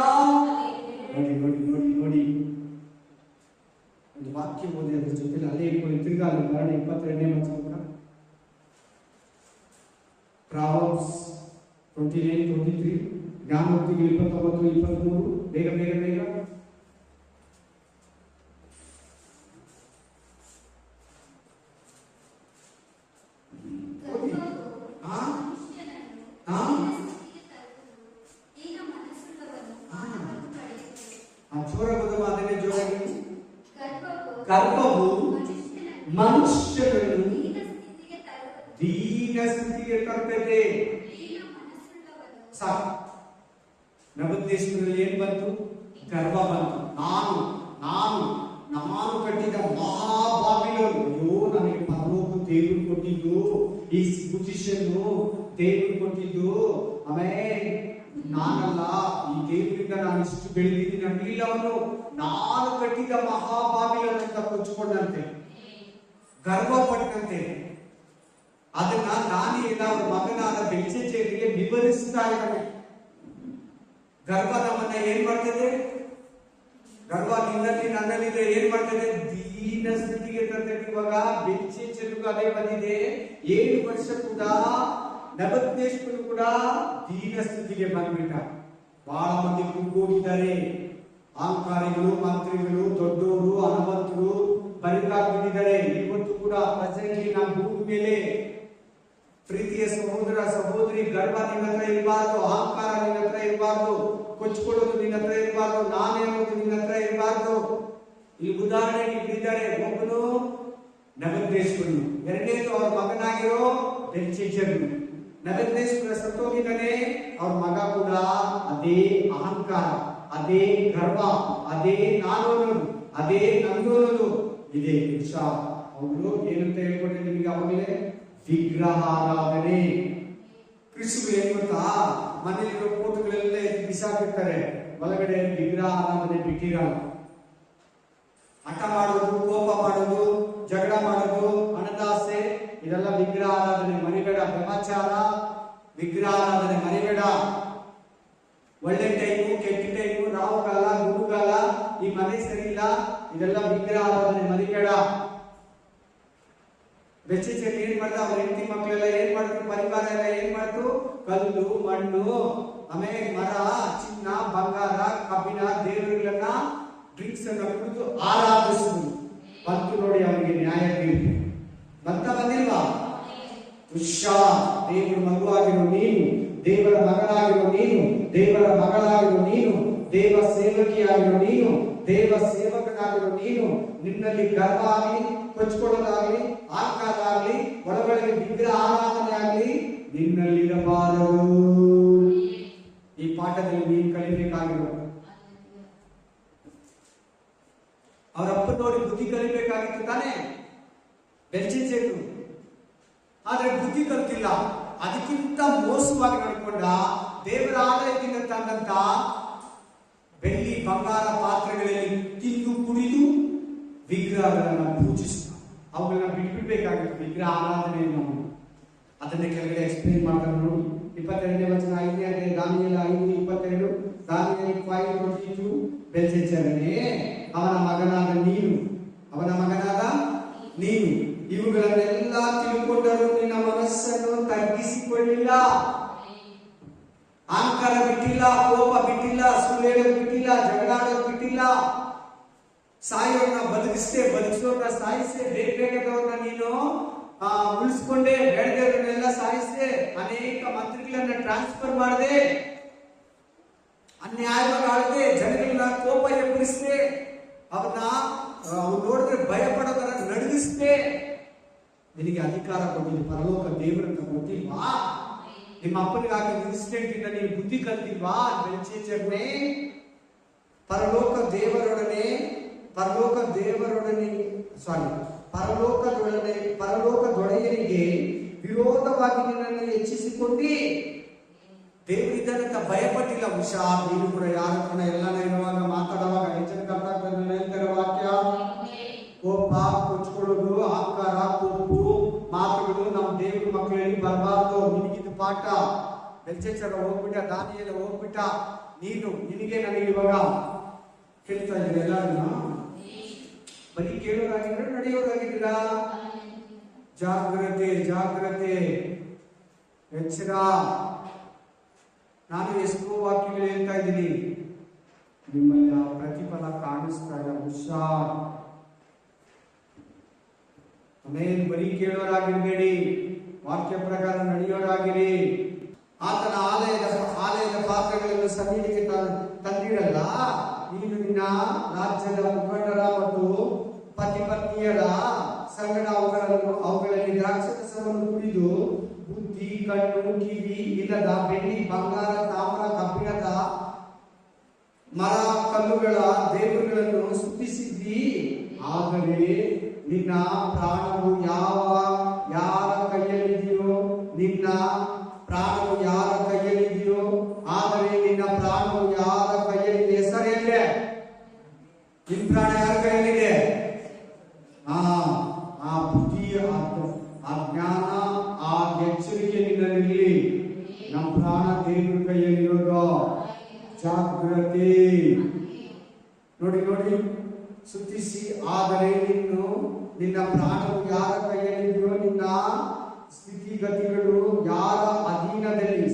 ನೋಡಿ ನೋಡಿ ನೋಡಿ ನೋಡಿ, ಒಂದು ವಾಕ್ಯ ಓದಿ ಅದ್ರ ಜೊತೆಲಿ ಅಲ್ಲೇ ಇಟ್ಕೊಂಡು ತಿರ್ಗಾ 22ನೇ ವಚನ Proverbs 29:23, ಜ್ಞಾನೋಕ್ತಿಗಳು 29:23. ಬೇಗ ಬೇಗ ಬೇಗ. ಗರ್ಭವು ಮನುಷ್ಯನನ್ನು ದೀನ ಸ್ಥಿತಿಗೆ ತರ್ತದೆ. ಸಾಕು. ನವದೇಶದಲ್ಲಿ ಏನ್ ಬಂತು? ಗರ್ಭ ಬಂತು. ನಾನು ಕಟ್ಟಿದ ಮಹಾಬಾಬಿಲೋನ್. ಅಯ್ಯೋ, ನನಗೆ ಪರಲೋಕ ದೇವರು ಕೊಟ್ಟಿದ್ದು, ಈ ಪೊಸಿಷನ್ ದೇವರು ಕೊಟ್ಟಿದ್ದು. ಆಮೇಲೆ ನಾನಲ್ಲ, ಈ ದೇವರಿಂದ ನಾನು ಇಷ್ಟು ಬೆಳೆದಿದ್ದೀನಿ ಅನ್ನಲಿಲ್ಲ ಅವನು. ನಾನು ಕಟ್ಟಿದ ಮಹಾಬಾಬಿಲೋನ್ ಅಂತ ಕೊಚ್ಕೊಂಡಂತೆ, ಗರ್ವ ಪಟ್ಟಂತೆ. ಅದನ್ನ ದಾನಿಯೇಲ ಅವರ ಮಗನಾದ ಬೆಲ್ಶಚ್ಚರನಿಗೆ ವಿವರಿಸ್ತಾ ಇದ್ದಾನೆ. ಗರ್ವ ನಮ್ಮನ್ನ ಏನ್ ಮಾಡ್ತದೆ? ಗರ್ವ ನಿನ್ನಲ್ಲಿ ನನ್ನಲ್ಲಿದೆ ಏನ್ ಮಾಡ್ತದೆ? ದೀನ ಸ್ಥಿತಿಗೆ ತರ್ತದೆ. ಇವಾಗ ಬೆಲ್ಶಚ್ಚರನಿಗೂ ಅದೇ ಬಂದಿದೆ. 7 ವರ್ಷ ಕೂಡ ನಬೂಕದ್ನೆಚ್ಚರನು ಕೂಡ ದೀನ ಸ್ಥಿತಿಗೆ ಬಂದ್ಬಿಟ್ಟ. ಬಹಳ ಮಂದಿ ಕುಗ್ಗೋಗಿದ್ದಾರೆ. ಅಹಂಕಾರಿಗಳು, ಮಂತ್ರಿಗಳು, ದೊಡ್ಡವರು, ಹಣವಂತರು ಬರಿದಾಗಿದ್ದಾರೆ. ಇವತ್ತು ಕೂಡ ಪ್ರಜೆಗೆ ನಮ್ಮ ಭೂಮಿ ಮೇಲೆ ಪ್ರೀತಿಯ ಸಹೋದರ ಸಹೋದರಿ, ಗರ್ವ ನಿನ್ನ ಹತ್ರ ಇರಬಾರ್ದು, ಅಹಂಕಾರ ನಿನ್ನ ಹತ್ರ ಇರಬಾರ್ದು, ಕೊಚ್ಕೊಳ್ಳೋದು ನಿನ್ನ ಹತ್ರ ಇರಬಾರ್ದು, ನಾನೇ ಅನ್ನೋದು ನಿನ್ನ ಹತ್ರ ಇರಬಾರ್ದು. ಈ ಉದಾಹರಣೆಗೆ ಇದ್ದಾರೆ. ಒಬ್ಬನು ನಬೂಕದ್ನೆಚ್ಚರನು, ಎರಡನೇದು ಅವ್ರ ಮಗನಾಗಿರೋ ಬೆಲ್ಶಚ್ಚರನು. ನಬೂಕದ್ನೆಚ್ಚರ ಸತ್ತೋಗಿದ್ದಾನೆ. ಅವ್ರ ಮಗ ಕೂಡ ಅದೇ ಅಹಂಕಾರ, ಅದೇ ಗರ್ವ, ಅದೇ ನಾನು ಅನ್ನೋದು, ಅದೇ ನಂದು ಅನ್ನೋದು ಇದೆ. ಅವರು ಏನಂತ ಹೇಳ್ಕೊಟ್ಟೆ ನಿಮಗೆ ಅವಾಗಲೇ? ವಿಗ್ರಹಾರಾಧನೆ. ಕ್ರಿಸ್ತು ಏನ್ ಗೊತ್ತಾ, ಮನೆಯಲ್ಲಿರೋ ಫೋಟೋಗಳೆಲ್ಲ ಬಿಸಾಕಿರ್ತಾರೆ, ಒಳಗಡೆ ವಿಗ್ರಹ ಆರಾಧನೆ ಬಿಟ್ಟಿರಲ್ಲ. ಹಠ ಮಾಡೋದು, ಕೋಪ ಮಾಡೋದು, ಜಗಳ ಮಾಡೋದು, ಹಣದಾಸೆ, ಇದೆಲ್ಲ ವಿಗ್ರಹ ಆರಾಧನೆ ಮರಿಬೇಡ. ವ್ಯಭಾಚಾರ, ವಿಗ್ರಹ ಆರಾಧನೆ ಮರಿಬೇಡ. ಒಳ್ಳೆ ಟೈಮು, ಕೆಟ್ಟ ಟೈಮು, ರಾಹುಕಾಲ, ಗುರುಕಾಲ, ಈ ಮನೆ ಸರಿ ಇಲ್ಲ, ಇದೆಲ್ಲ ವಿಗ್ರಹ ಆರಾಧನೆ ಮರಿಬೇಡ. ಬೆಚ್ಚಿಚೆಟ್ ಏನ್ ಮಾಡ್ದ, ಅವ್ರ ಹೆಂಡತಿ ಮಕ್ಕಳೆಲ್ಲ ಏನ್ ಮಾಡ್ತು, ಪರಿವಾರ ಎಲ್ಲ ಏನ್ ಮಾಡ್ತು, ಕಲ್ಲು, ಮಣ್ಣು, ಆಮೇಲೆ ಮರ, ಚಿನ್ನ, ಬಂಗಾರ, ಕಬ್ಬಿಣ, ದೇವರುಗಳನ್ನ, ಡ್ರಿಂಕ್ಸ್ ಅನ್ನ ಕುಡಿದು ಆರಾಧಿಸುವುದು. ಬಂತು ನೋಡಿ ಅವನಿಗೆ ನ್ಯಾಯ ತೀರ್ಪು. ಬಂದಿಲ್ವಾ? ದೇವರ ಮಗುವಾಗಿರೋ ನೀನು, ದೇವರ ಮಗನಾಗಿರೋ ನೀನು, ದೇವರ ಮಗಳಾಗಿರೋ ನೀನು, ದೇವ ಸೇವಕಿಯಾಗಿರೋ ನೀನು, ದೇವ ಸೇವಕನಾಗಿರೋ ನೀನು, ನಿನ್ನಲ್ಲಿ ಗರ್ವ ಆಗಲಿ, ಕೊಚ್ಕೊಳ್ಳೋದಾಗ್ಲಿ, ಆಕಾರ ಆಗಲಿ, ಒಳಗಡೆ ವಿಗ್ರಹ ಆರಾಧನೆ ಆಗಲಿ ನಿನ್ನಲ್ಲಿರಬಾರದು. ಈ ಪಾಠದಲ್ಲಿ ನೀನು ಕಲಿಬೇಕಾಗಿರೋ, ಅವರಪ್ಪ ನೋಡಿ ಬುದ್ಧಿ ಕಲಿಬೇಕಾಗಿತ್ತು ತಾನೇ ಬೆಲ್ಶಚ್ಚರು. ಆದ್ರೆ ಬುದ್ಧಿ ಕಲ್ತಿಲ್ಲ. ಅದಕ್ಕಿಂತ ಮೋಸವಾಗಿ ನಡ್ಕೊಂಡ ದೇವರ ಆಲಯದಿಂದ ತಂದಂತ ಬೆಳ್ಳಿ ಬಂಗಾರ ಪಾತ್ರೆಗಳಲ್ಲಿ ತಿಂದು ಕುಡಿದು ವಿಗ್ರಹಗಳನ್ನ ಪೂಜಿಸಿದ. ಅವುಗಳನ್ನ ಬಿಟ್ಬಿಡ್ಬೇಕಾಗಿತ್ತು ವಿಗ್ರಹ ಆರಾಧನೆಯನ್ನು. ಅದನ್ನೇ ಕೆಳಗಡೆ ಎಕ್ಸ್ಪ್ಲೇನ್ ಮಾಡ್ತಾರೆ ನೋಡಿ. 22ನೇ ವಚನ 5ನೇ ಅಧ್ಯಾಯ, ದಾನಿಯೇಲ 5:22, ದಾನಿಯೇಲ 5:22. ಬೆಲ್ಶಚ್ಚರನೇ, ಅವನ ಮಗನಾದ ನೀನು ಇವುಗಳನ್ನೆಲ್ಲ ತಿಳ್ಕೊಂಡರೂ ನಿನ್ನ ಮನಸ್ಸನ್ನು ತಗ್ಗಿಸಿಕೊಳ್ಳಿಲ್ಲ, ಅಹಂಕಾರ ಬಿಟ್ಟಿಲ್ಲ, ಕೋಪ ಬಿಟ್ಟಿಲ್ಲ, ಸುಳ್ಳು ಹೇಳೋದು ಬಿಟ್ಟಿಲ್ಲ, ಜಗಳಾಡೋದು ಬಿಟ್ಟಿಲ್ಲ, ಸಾಯೋರ್ನ ಬದುಕಿಸೋರ್ನ ಸಾಯಿಸೆ, ಬೇಕಾದವ್ರನ್ನ ನೀನು ಉಳಿಸ್ಕೊಂಡೆ, ಬೇಡದವ್ರನ್ನೆಲ್ಲ ಸಾಯಿಸೆ, ಅನೇಕ ಮಂತ್ರಿಗಳನ್ನ ಟ್ರಾನ್ಸ್ಫರ್ ಮಾಡಿದೆ, ಅನ್ಯಾಯವಾಗಿ ಆಳದೆ, ಜನಗಳನ್ನ ಕೋಪ ಎಬ್ಬರಿಸಿದೆ, ಅವ್ರನ್ನ ನೋಡಿದ್ರೆ ಭಯ ಪಡೋದನ್ನ ನಡುಗಿಸಿದೆ. ನಿನಗೆ ಅಧಿಕಾರ ಕೊಟ್ಟಿದ್ದು ಪರಲೋಕ ದೇವರನ್ನ ಗೊತ್ತಿಲ್ವಾ? ನಿಮ್ಮ ಅಪ್ಪನಿಗಾಗಿ ಇನ್ಸಿಡೆಂಟ್ ಇಂದ ನೀವು ಬುದ್ಧಿ ಕಲ್ತಿಲ್ವಾ? ಬೆಲ್ಶಚ್ಚರನೇ, ಪರಲೋಕ ದೊಡೆಯನಿಗೆ ವಿರೋಧವಾಗಿ ನಿನ್ನನ್ನು ಹೆಚ್ಚಿಸಿಕೊಂಡು ದೇವರಿದ್ದಾನಂತ ಭಯಪಟ್ಟಿಲ್ಲ. ಹುಷಾರ್, ನೀನು ಕೂಡ ಯಾರ ಕೂಡ ಎಲ್ಲಾನ ಇರುವಾಗ ಮಾತಾಡುವಾಗ ಹೇಳ್ತಾರೆ ವಾಕ್ಯ. ಕೋಪ, ಕೊಚ್ಕೊಳ್ಳೋದು, ಅಹಂಕಾರ, ಕೊಬ್ಬು ಮಾತುಗಳು ನಮ್ಮ ದೇವ್ರ ಮಕ್ಕಳಲ್ಲಿ ಬರಬಾರ್ದು. ನಿನಗಿದು ಪಾಠ. ಬೆಲ್ಶಚ್ಚರ ಹೋಗ್ಬಿಟ್ಟ, ದಾನಿಯೇಲ ಹೋಗ್ಬಿಟ್ಟ. ನಿನಗೆ ನನಗೆ ಇವಾಗ ಕೇಳ್ತಾ ಇದ್ದೀರಿ ಎಲ್ಲಾರನ್ನ. ಬರೀ ಕೇಳೋರಾಗಿದ್ರೆ ನಡೆಯೋರಾಗಿದ್ದೀರ? ಜಾಗ್ರತೆ, ಎಚ್ಚರ. ನಾನು ಎಷ್ಟೋ ವಾಕ್ಯಗಳು ಹೇಳ್ತಾ ಇದ್ದೀನಿ, ನಿಮ್ಮಲ್ಲಿ ಆ ಪ್ರತಿಫಲ ಕಾಣಿಸ್ತಾ ಇಲ್ಲ. ಹುಷಾರ್. ಆಮೇಲೆ ಬರೀ ಕೇಳೋರಾಗಿರ್ಬೇಡಿ, ವಾಕ್ಯ ಪ್ರಕಾರ ನಡೆಯೋರಾಗಿರಿ. ಆತನ ಆಲಯದ ಪಾತ್ರಗಳನ್ನು ಸನ್ನಿಧಿಗೆ ತಂದಿರಲ್ಲ. ನೀನು ನಿನ್ನ ರಾಜ್ಯದ ಮುಖಂಡರ ಮತ್ತು ಪತಿಪತ್ನಿಯರ ಸಂಗಡ ಅವುಗಳಲ್ಲಿ ದ್ರಾಕ್ಷರಸವನ್ನು ಕುಡಿದು ಬುದ್ಧಿ, ಕಣ್ಣು, ಕಿವಿ ಇಲ್ಲದ ಬೆಳ್ಳಿ, ಬಂಗಾರ, ತಾಮ್ರ, ಕಬ್ಬಿಣದ, ಮರ, ಕಲ್ಲುಗಳ ದೇವರುಗಳನ್ನು ಸ್ತುತಿಸಿದ್ದಿ. ಆದರೆ ನಿನ್ನ ಪ್ರಾಣವು ಯಾರ ಕೈಯಲ್ಲಿದೆಯೋ, ಆದರೆ ನಿನ್ನ ಪ್ರಾಣವು ಯಾರ ಕೈಯಲ್ಲಿದೆ? ಹೆಸರು ಹೇಳಿದೆ, ನಿನ್ನ ಪ್ರಾಣ ಯಾರ ಕೈಯಲ್ಲಿದೆ? ಆ ಬುದ್ಧಿ, ಆ ಜ್ಞಾನ, ಆ ಎಚ್ಚರಿಕೆ ನಿನ್ನಲ್ಲಿ. ನಮ್ಮ ಪ್ರಾಣ ದೇವರ ಕೈಯಲ್ಲಿರೋದು. ಜಾಗ್ರತೆ. ನೋಡಿ ಸ್ತುತಿಸಿ. ಆದರೆ ನಿನ್ನ ಪ್ರಾಣವು ಯಾರ ಕೈಯಲ್ಲಿದೆಯೋ, ನಿನ್ನ ಸ್ಥಿತಿಗತಿಗಳು ಯಾರ ಅಧೀನದಲ್ಲಿ?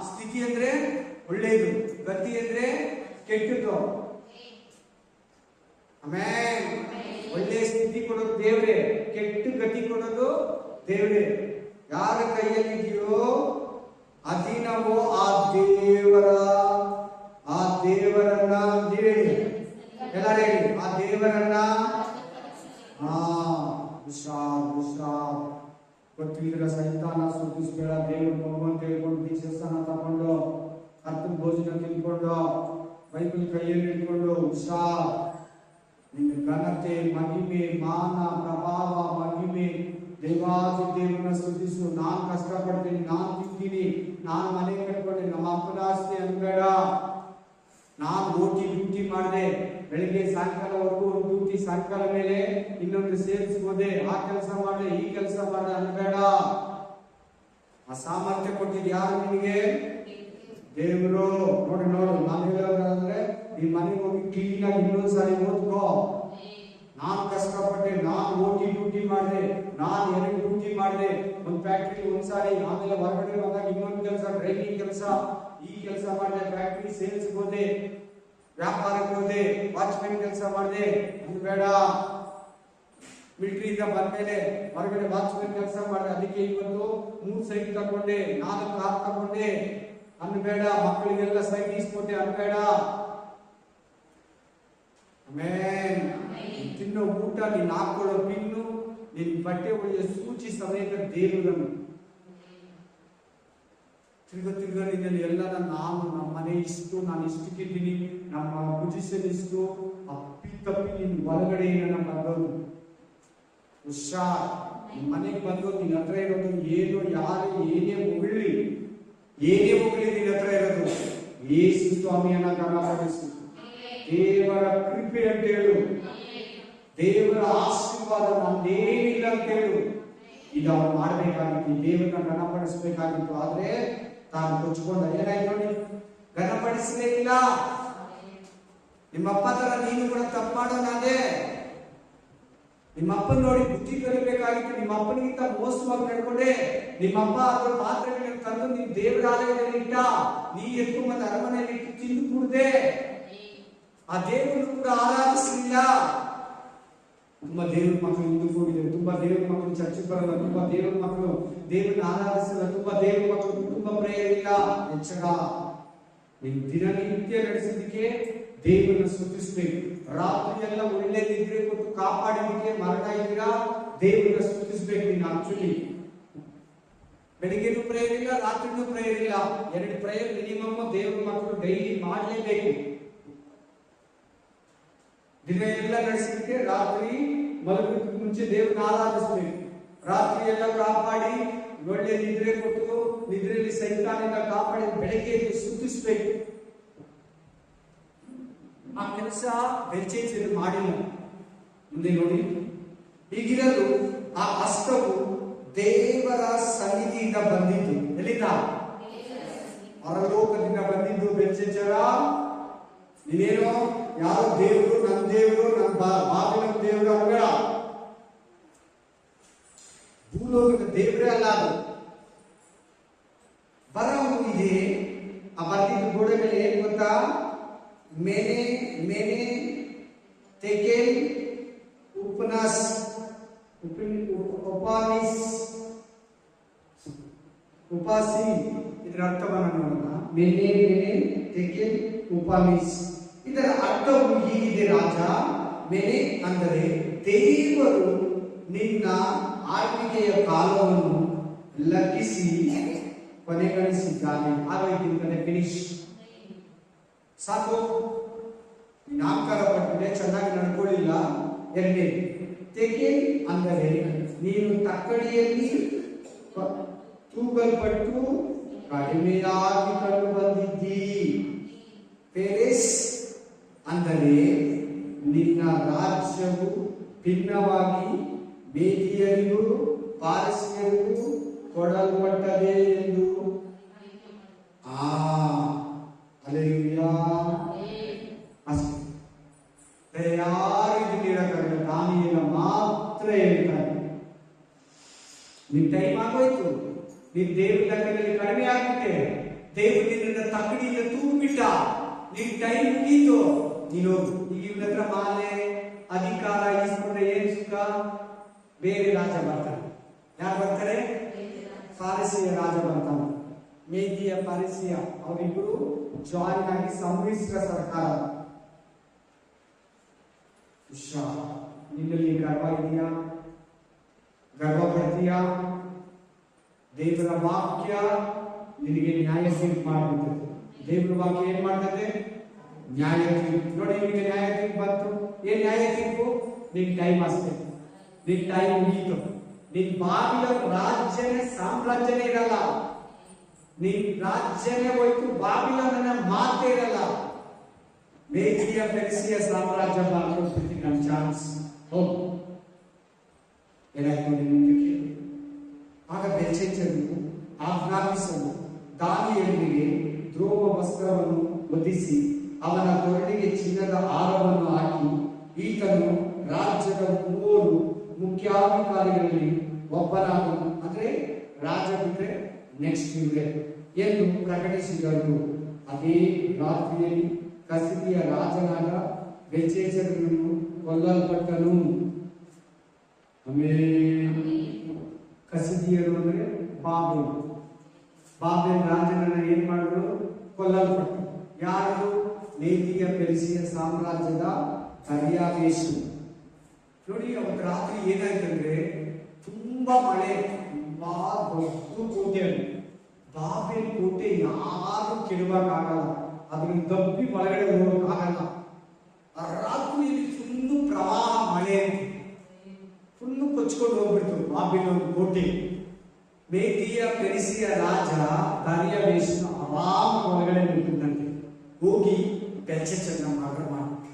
ಸ್ಥಿತಿ ಅಂದ್ರೆ ಒಳ್ಳೆಯದು, ಗತಿ ಅಂದ್ರೆ ಕೆಟ್ಟದ್ದು. ಆಮೇಲೆ ಒಳ್ಳೆ ಸ್ಥಿತಿ ಕೊಡೋದು ದೇವ್ರೆ, ಕೆಟ್ಟ ಗತಿ ಕೊಡೋದು ದೇವ್ರೆ. ಯಾರ ಕೈಯಲ್ಲಿದೆಯೋ ಅಧೀನವೋ ಆ ದೇವರನ್ನ ಹೇಳಿ, ಎಲ್ಲರೂ ಹೇಳಿ, ಆ ದೇವರನ್ನ. ಹುಷಾರ್. ಗೊತ್ತಿಲ್ಲದ ಸೈತಾನ ಸುತ್ತಿಸ್ಬೇಡ. ದೇವ್ರ ಭಗವಂತ ಹೇಳ್ಕೊಂಡು ದೀಕ್ಷಾಸ್ಥಾನ ತಗೊಂಡು, ಕರ್ತನ ಭೋಜನ ತಿಳ್ಕೊಂಡು, ಬೈಬಲ್ ಕೈಯಲ್ಲಿ ಇಟ್ಕೊಂಡು ಹುಷಾರ್. ನಿನ್ನ ಘನತೆ, ಮಹಿಮೆ, ಮಾನ, ಪ್ರಭಾವ, ಮಹಿಮೆ ದೇವಾದಿ ದೇವರನ್ನ ಸ್ತುತಿಸು. ನಾನು ಕಷ್ಟಪಡ್ತೀನಿ, ನಾನು ತಿಂತೀನಿ, ನಾನು ಮನೆ ಕಟ್ಕೊಂಡೆ, ನಮ್ಮ ಅಪ್ಪನ ಆಸ್ತಿ ಅನ್ಬೇಡ. ನಾನು ಡ್ಯೂಟಿ ಮಾಡಿದೆ, ಬೆಳಿಗ್ಗೆ ಸಾಯಂಕಾಲವರೆಗೂ ಒಂದು ಡ್ಯೂಟಿ, ಸಾಯಂಕಾಲ ಮೇಲೆ ಇನ್ನೊಂದು ಸೇಲ್ಸ್ ಹೋದೆ, ಆ ಕೆಲಸ ಮಾಡಿದೆ, ಈ ಕೆಲಸ ಮಾಡಿದೆ ಅನ್ಬೇಡ. ಆ ಸಾಮರ್ಥ್ಯ ಕೊಟ್ಟಿದ್ದು ಯಾರು ನಿನಗೆ? ದೇವರು. ನೋಡಿ ನಾನು ಹೇಳೋದಾದ್ರೆ ಈ ಮನೆಗೆ ಹೋಗಿ ಕ್ಲೀನ್ ಆಗಿ ಇನ್ನೊಂದ್ಸಾರಿ ಓದ್ಕೋ. ನಾನು ಕಷ್ಟಪಟ್ಟೆ, ನಾನು ಡ್ಯೂಟಿ ಮಾಡಿದೆ, ನಾನು 2 ಡ್ಯೂಟಿ ಮಾಡಿದೆ, ಒಂದು ಫ್ಯಾಕ್ಟ್ರಿ ಒಂದ್ಸಾರಿ, ಆಮೇಲೆ ಹೊರಗಡೆ ಹೋದಾಗ ಇನ್ನೊಂದು ಕೆಲಸ, ಡ್ರೈವಿಂಗ್ ಕೆಲಸ, ಈ ಕೆಲಸ ಮಾಡಿದೆ, ಫ್ಯಾಕ್ಟ್ರಿ ಸೇಲ್ಸ್ ಹೋದೆ, ವ್ಯಾಪಾರಕ್ಕೆ ಹೋದೆ, ವಾಚ್ಮೆನ್ ಕೆಲಸ ಮಾಡಿದೆ ಅನ್ಬೇಡ. ಮಿಲಿಟರಿಯಿಂದ ಬಂದ್ಮೇಲೆ ಹೊರಗಡೆ ವಾಚ್ಮೆನ್ ಕೆಲಸ ಮಾಡಿದೆ, ಅದಕ್ಕೆ ಇವತ್ತು 3 ಸೈಟ್ ತಗೊಂಡೆ, 4 ಕಾರ್ ತಗೊಂಡೆ ಅನ್ಬೇಡ. ಮಕ್ಕಳಿಗೆಲ್ಲ ಸೈಟ್ ಇಸ್ಕೊಟ್ಟೆ ಅನ್ಬೇಡ. ಆಮೆನ್. ತಿನ್ನೋ ಊಟ, ನೀನು ಹಾಕೊಳ್ಳೋ ಪಿನ್ನು, ನಿನ್ ಬಟ್ಟೆ ಒಳ್ಳೆಯ ಸೂಚಿ ಸಮೇತ ದೇವರನ್ನು ತಿರ್ಗ ನಿನ್ನಲ್ಲಿ ಎಲ್ಲ ನಾನು ನಮ್ಮ ಮನೆ ಇಷ್ಟು, ನಾನು ಇಷ್ಟಕ್ಕಿದ್ದೀನಿ, ನಮ್ಮ ಪೊಸಿಷನ್ ಇಷ್ಟು, ತಪ್ಪಿ ನಿನ್ ಹೊರಗಡೆ ನಮ್ಮ ಬಂದೋದು ಹುಷಾರ್. ನಿನ್ ಮನೆಗೆ ಬಂದು ನಿನ್ನ ಹತ್ರ ಇರೋದು ಏನು, ಯಾರು ಏನೇ ಹೊಗಳಿ ನಿನ್ನ ಹತ್ರ ಇರೋದು ಯೇಸು ಸ್ವಾಮಿಯನ್ನ ಗಮನಿಸು. ದೇವರ ಕೃಪೆ ಅಂತ ಹೇಳು, ದೇವರ ಆಶೀರ್ವಾದ ನಮ್ದೇನಿಲ್ಲ ಅಂತ ಹೇಳು. ಇದು ಅವನು ಮಾಡಬೇಕಾಗಿತ್ತು, ದೇವರನ್ನ ಘನಪಡಿಸಬೇಕಾಗಿತ್ತು. ಆದ್ರೆ ತಾನು ಕೊಚ್ಕೊಂಡ. ಏನಾಯ್ತು ನೋಡಿ, ಘನಪಡಿಸಲೇ ಇಲ್ಲ. ನಿಮ್ಮಪ್ಪ ತರ ನೀನು ಕೂಡ ತಪ್ಪು ಮಾಡೋಣಾದೆ. ನಿಮ್ಮಪ್ಪನ ನೋಡಿ ಬುದ್ಧಿ ಕಲಿಬೇಕಾಗಿತ್ತು. ನಿಮ್ಮ ಅಪ್ಪನಿಗಿಂತ ಮೋಸವಾಗಿ ನಡ್ಕೊಂಡೆ. ನಿಮ್ಮಪ್ಪ ಅದರ ಪಾತ್ರೆಗಳನ್ನು ತಂದು ನೀನು ದೇವರ ಆಲಯದಲ್ಲಿ ಇಟ್ಟ, ನೀ ಎತ್ಕೊಂಬಂದ ಅರಮನೆಯಲ್ಲಿ ಇಟ್ಟು ತಿಂದು ಕುಡ್ದೆ. ಆ ದೇವರನ್ನು ಕೂಡ ಆರಾಧಿಸಲಿಲ್ಲ. ತುಂಬಾ ದೇವರ ಮಕ್ಕಳು ಹಿಂದೂ ಹೋಗಿದ್ದಾರೆ, ತುಂಬಾ ದೇವರ ಮಕ್ಕಳು ಚರ್ಚೆಗೆ ಬರಲ್ಲ, ತುಂಬಾ ದೇವರ ಮಕ್ಕಳು ದೇವರನ್ನ ಆರಾಧಿಸಲ್ಲ, ತುಂಬಾ ದೇವರ ಮಕ್ಕಳು ಕುಟುಂಬ ಪ್ರೇಯರ್ ಇಲ್ಲ. ಎಚ್ಚರ. ನೀನು ದಿನನಿತ್ಯ ನಡೆಸಿದ್ದಕ್ಕೆ ದೇವರನ್ನ ಸ್ತುತಿಸಬೇಕು. ರಾತ್ರಿ ಎಲ್ಲ ಒಳ್ಳೆ ನಿದ್ರೆ ಕೊಟ್ಟು ಕಾಪಾಡಿದಕ್ಕೆ ಮರಣ ಇದ್ದೀರಾ, ದೇವರನ್ನ ಸ್ತುತಿಸಬೇಕು. ನೀನು ಆಕ್ಚುಲಿ ಬೆಳಿಗ್ಗೆನೂ ಪ್ರೇಯರ್ ಇಲ್ಲ, ರಾತ್ರಿನೂ ಪ್ರೇಯರ್ ಇಲ್ಲ. 2 ಪ್ರೇಯರ್ ಮಿನಿಮಮ್ ದೇವರ ಮಕ್ಕಳು ಡೈಲಿ ಮಾಡಲೇಬೇಕು. ದಿನ ಎಲ್ಲ ನಡೆಸಿದ್ದಕ್ಕೆ ರಾತ್ರಿ ಮಲಗೋದಕ್ಕೆ ಮುಂಚೆ ದೇವರನ್ನ ಆರಾಧಿಸಬೇಕು. ರಾತ್ರಿ ಎಲ್ಲ ಕಾಪಾಡಿ ಒಳ್ಳೆ ನಿದ್ರೆ ಕೊಟ್ಟು, ನಿದ್ರೆಯಲ್ಲಿ ಸೈತಾನಿಂದ ಕಾಪಾಡಿ ಬೆಳಗ್ಗೆ ಸ್ತುತಿಸಬೇಕು. ಆ ಕೆಲಸ ಬೆಲ್ಶಚ್ಚರ್ ಮಾಡಿಲ್ಲ. ಮುಂದೆ ನೋಡಿ, ಹೀಗಿರಲು ಆ ಹಸ್ತವು ದೇವರ ಸನ್ನಿಧಿಯಿಂದ ಬಂದಿದ್ದು. ಎಲ್ಲಿಂದ? ಪರಲೋಕದಿಂದ ಬಂದಿದ್ದು. ಬೆಲ್ಶಚ್ಚರ, ನೀನೇನೋ ಯಾರೋ ದೇವರು, ನನ್ನ ದೇವರು, ನನ್ನ ಬಾಗಿಲ ದೇವರು ಅನ್ಬೇಡ. ಭೂಲೋಕದ ದೇವರೇ ಅಲ್ಲ ಅದು. ಬರಹವು ಇದೆ. ಆ ಬರ್ದಿದ್ದ ಗೋಡೆ ಮೇಲೆ ಏನ್ ಗೊತ್ತಾ? ಮೇನೆ ತೆಕೆಲ್ ಉಪನಾಸ್ ಉಪಾಸಿ. ಇದರ ಅರ್ಥವನ್ನು ನೋಡೋಣ. ಮೇನೆ ತೆಕೆಲ್ ಉಪಾನಿಸ್. ಇದರ ಅರ್ಥವು ಹೀಗಿದೆ ರಾಜ. ಮೇನೆ ಅಂದರೆ ದೇವರು ನಿನ್ನ ಆಳ್ವಿಕೆಯ ಕಾಲವನ್ನು ಲಗ್ಗಿಸಿ ಕೊನೆಗಳಿಸಿದ್ದಾನೆ. ಆಗೋಯ್ತು, ಫಿನಿಶ್, ಸಾಕು. ನಾಮಕಾರ ಪಟ್ಟಿದೆ, ಚೆನ್ನಾಗಿ ನಡ್ಕೊಳ್ಳಿಲ್ಲ. 2 ತೆಗೆ ಅಂದರೆ ನೀನು ತಕ್ಕಡಿಯಲ್ಲಿ ತೂಗಲ್ಪಟ್ಟು ಕಡಿಮೆಯಾಗಿ ಕಂಡು ಬಂದಿದ್ದೀ. ಪೆರೆಸ್ ಅಂದರೆ ನಿನ್ನ ರಾಜ್ಯವು ಭಿನ್ನವಾಗಿ ಮೇದಿಯರಿಗೂ ಪಾರಸಿಯರಿಗೂ ಕೊಡಲ್ಪಟ್ಟದೆ ಎಂದು. ಹಲ್ಲೆಲೂಯಾ. ಯಾರು ಇದು ನೀಡಕ್ಕಾಗಲ್ಲ, ದಾನಿಯೇಲ ಮಾತ್ರ ಹೇಳ್ತಾರೆ. ನಿನ್ ಟೈಮ್ ಆಗೋಯ್ತು, ನಿನ್ ದೇವ್ರ ಲೆಕ್ಕದಲ್ಲಿ ಕಡಿಮೆ ಆಗ್ಬಿಟ್ಟೆ, ದೇವ್ರು ನಿನ್ನ ತಕ್ಕಡಿಯಿಂದ ತೂಗ್ಬಿಟ್ಟ, ನಿನ್ ಟೈಮ್ ಮುಗೀತು. ನೀನು ಈಗ ಇವನ ಹತ್ರ ಮಾಲೆ ಅಧಿಕಾರ ಇಸ್ಕೊಂಡ್ರೆ ಏನ್ ಸುಖ? ಬೇರೆ ರಾಜ ಬರ್ತಾರೆ. ಯಾರು ಬರ್ತಾರೆ? ಪಾರಸಿಯ ರಾಜ ಬರ್ತಾನೆ, ಮೇದಿಯ ಪಾರಸಿಯ. ಅವರಿಬ್ಬರು ಜಾಯಿನ್ ಆಗಿ ಸಮ್ಮಿಶ್ರ ಸರ್ಕಾರ. ನಿನ್ನಲ್ಲಿ ಗರ್ವ ಇದೆಯಾ? ಗರ್ವ ಪಡ್ತೀಯಾ? ದೇವರ ವಾಕ್ಯ ನಿನಗೆ ನ್ಯಾಯ ತೀರ್ಪು ಮಾಡುತ್ತದೆ. ದೇವರ ವಾಕ್ಯ ಏನ್ ಮಾಡ್ತದೆ? ನ್ಯಾಯ ತೀರ್ಪು. ನೋಡಿ, ನಿಮಗೆ ನ್ಯಾಯ ತೀರ್ಪು ಬಂತು. ಏನ್ ನ್ಯಾಯ ತೀರ್ಪು? ನಿನ್ ಟೈಮ್ ಅಷ್ಟೇ, ನಿನ್ ಟೈಮ್ ಮುಗೀತು. ನಿನ್ ಬಾಬಿಲೋನ್ ರಾಜ್ಯನೇ ಸಾಮ್ರಾಜ್ಯನೇ ಇರಲ್ಲ. ನಿನ್ ರಾಜ್ಯನೇ ಹೋಯ್ತು, ಬಾಬಿಲೋನ ಮಾತೇ ಇರಲ್ಲ. ಮೇದಿಯ ಪೆರ್ಸಿಯ ಸಾಮ್ರಾಜ್ಯ ಮಾಡ್ಕೊಳ್ತೀನಿ ನನ್ನ ಚಾನ್ಸ್. ಹೋಗು ಏನಾಯ್ತು ನಿಮಗೆ? ಆಗ ಬೆಲ್ಶಚ್ಚರನು ಆಜ್ಞಾಪಿಸಲು ದಾನಿಯೇಲನಿಗೆ ದ್ರೋಹ ವಸ್ತ್ರವನ್ನು ಹೊದಿಸಿ ಅವನ ಕೊರಳಿಗೆ ಚಿನ್ನದ ಹಾರವನ್ನು ಹಾಕಿ, ಈತನು ರಾಜ್ಯದ 3 ಮುಖ್ಯಾಧಿಕಾರಿಗಳಲ್ಲಿ ಒಬ್ಬನಾದನು, ಅಂದ್ರೆ ರಾಜ ಬಿಟ್ರೆ ನೆಕ್ಸ್ಟ್ ಇವರೇ ಎಂದು ಪ್ರಕಟಿಸಿದರು. ಅದೇ ರಾತ್ರಿಯಲ್ಲಿ ಕಸಿದಿಯ ರಾಜನಾದ ಬೆಲ್ಶಚ್ಚರನು ಕೊಲ್ಲಲ್ಪಟ್ಟನು. ಆಮೇಲೆ ಕಸಿದಿಯರು ಅಂದ್ರೆ ಬಾಬೆಲ್ ರಾಜನನ್ನ ಏನ್ ಮಾಡಿದ್ರು? ಕೊಲ್ಲಲ್ಪಟ್ಟರು. ಯಾರು? ಮೇದಿಯ ಪೆರ್ಸಿಯ ಸಾಮ್ರಾಜ್ಯದ ದರ್ಯಾವೇಶ. ನೋಡಿ, ಅವತ್ತು ರಾತ್ರಿ ಏನಾಯ್ತಂದ್ರೆ ತುಂಬಾ ಮಳೆ, ತುಂಬಾ ದೊಡ್ಡ ಕೋಟೆ. ಬಾಬೆಲ್ ಕೋಟೆ ಯಾರು ಕೆಡವಾಗಲ್ಲ, ಅದನ್ನ ತಪ್ಪಿ ಒಳಗಡೆ ಹೋಗಕ್ಕಾಗಲ್ಲ. ಆ ರಾತ್ರಿಯಲ್ಲಿ ಫುಲ್ಲು ಪ್ರವಾಹ ಮಳೆ, ಫುಲ್ಲು ಕೊಚ್ಕೊಂಡು ಹೋಗ್ಬಿಡ್ತು ಬಾಬಿಲೋನ್ ಕೋಟೆ. ಮೇದಿಯ ಪೆರ್ಸಿಯ ರಾಜ ದರ್ಯಾವೇಶನ ಆರಾಮ ಒಳಗಡೆ ನಿಂತಿದ್ದಂತೆ. ಹೋಗಿ ಬೆಲ್ಶಚ್ಚರನ ಮರಣ ಮಾಡ್ಬಿಟ್ಟು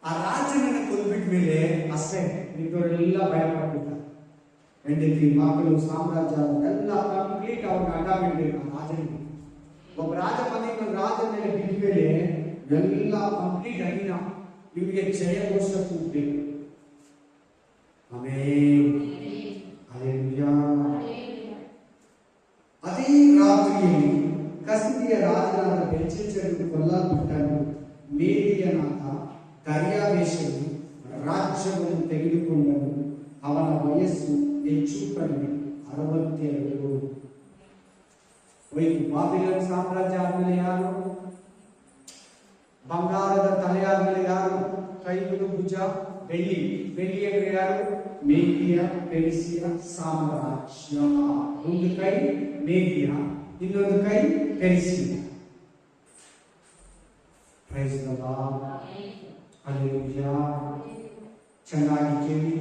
ಆ ರಾಜನನ್ನ ಕೊಲ್ಬಿಟ್ಟ ಮೇಲೆ ಅಷ್ಟೇ ಮಿಕ್ಕವರೆಲ್ಲ ಭಯ ಪಡ್ಬಿಟ್ಟ. ಹೆಂಡತಿ ಮಕ್ಕಳು ಸಾಮ್ರಾಜ್ಯ ಎಲ್ಲ ಕಂಪ್ಲೀಟ್ ಅವ್ರಿಗೆ ಅಡ್ಡ ಬಿಡ್ಬೇಕು. ಆ ರಾಜನಿಗೆ ಒಬ್ಬ ರಾಜ ಬಂದು ಇನ್ನೊಂದು ರಾಜ ಮೇಲೆ ಬಿದ್ದ ಮೇಲೆ ಎಲ್ಲ ಕಂಪ್ಲೀಟ್ ಅಧೀನ. ಇವರಿಗೆ ಜಯ ಘೋಷ ಕೂಗಬೇಕು. ಅದೇ ರಾತ್ರಿಯಲ್ಲಿ ಕಸಿದಿಯ ರಾಜನಾದ ಬೆಲ್ಶಚ್ಚರನು ಕೊಲ್ಲಲ್ಪಟ್ಟನು. ಮೇದಿಯನಾದ ದರ್ಯಾವೇಶನು ರಾಜ್ಯವನ್ನು ತೆಗೆದುಕೊಂಡನು. ಅವನ ವಯಸ್ಸು ಹೆಚ್ಚು ಕಡಿಮೆ 62. ಹೋಯ್ತು. ಬಾಬಿಲೋನ್ ಸಾಮ್ರಾಜ್ಯ ಆದ್ಮೇಲೆ ಯಾರು? ಬಂಗಾರದ ತಲೆ ಆದ್ಮೇಲೆ ಯಾರು? ಕೈಗಳು ಭುಜ ಬೆಳ್ಳಿ. ಬೆಳ್ಳಿಯ ಯಾರು? ಮೇದಿಯ ಪೆರ್ಸಿಯ ಸಾಮ್ರಾಜ್ಯ. ಒಂದು ಕೈ ಮೇದಿಯ, ಇನ್ನೊಂದು ಕೈ ಪೆರ್ಸಿಯ. Praise the Lord. ಹಲ್ಲೆಲೂಯಾ. ಚೆನ್ನಾಗಿ ಕೇಳಿ,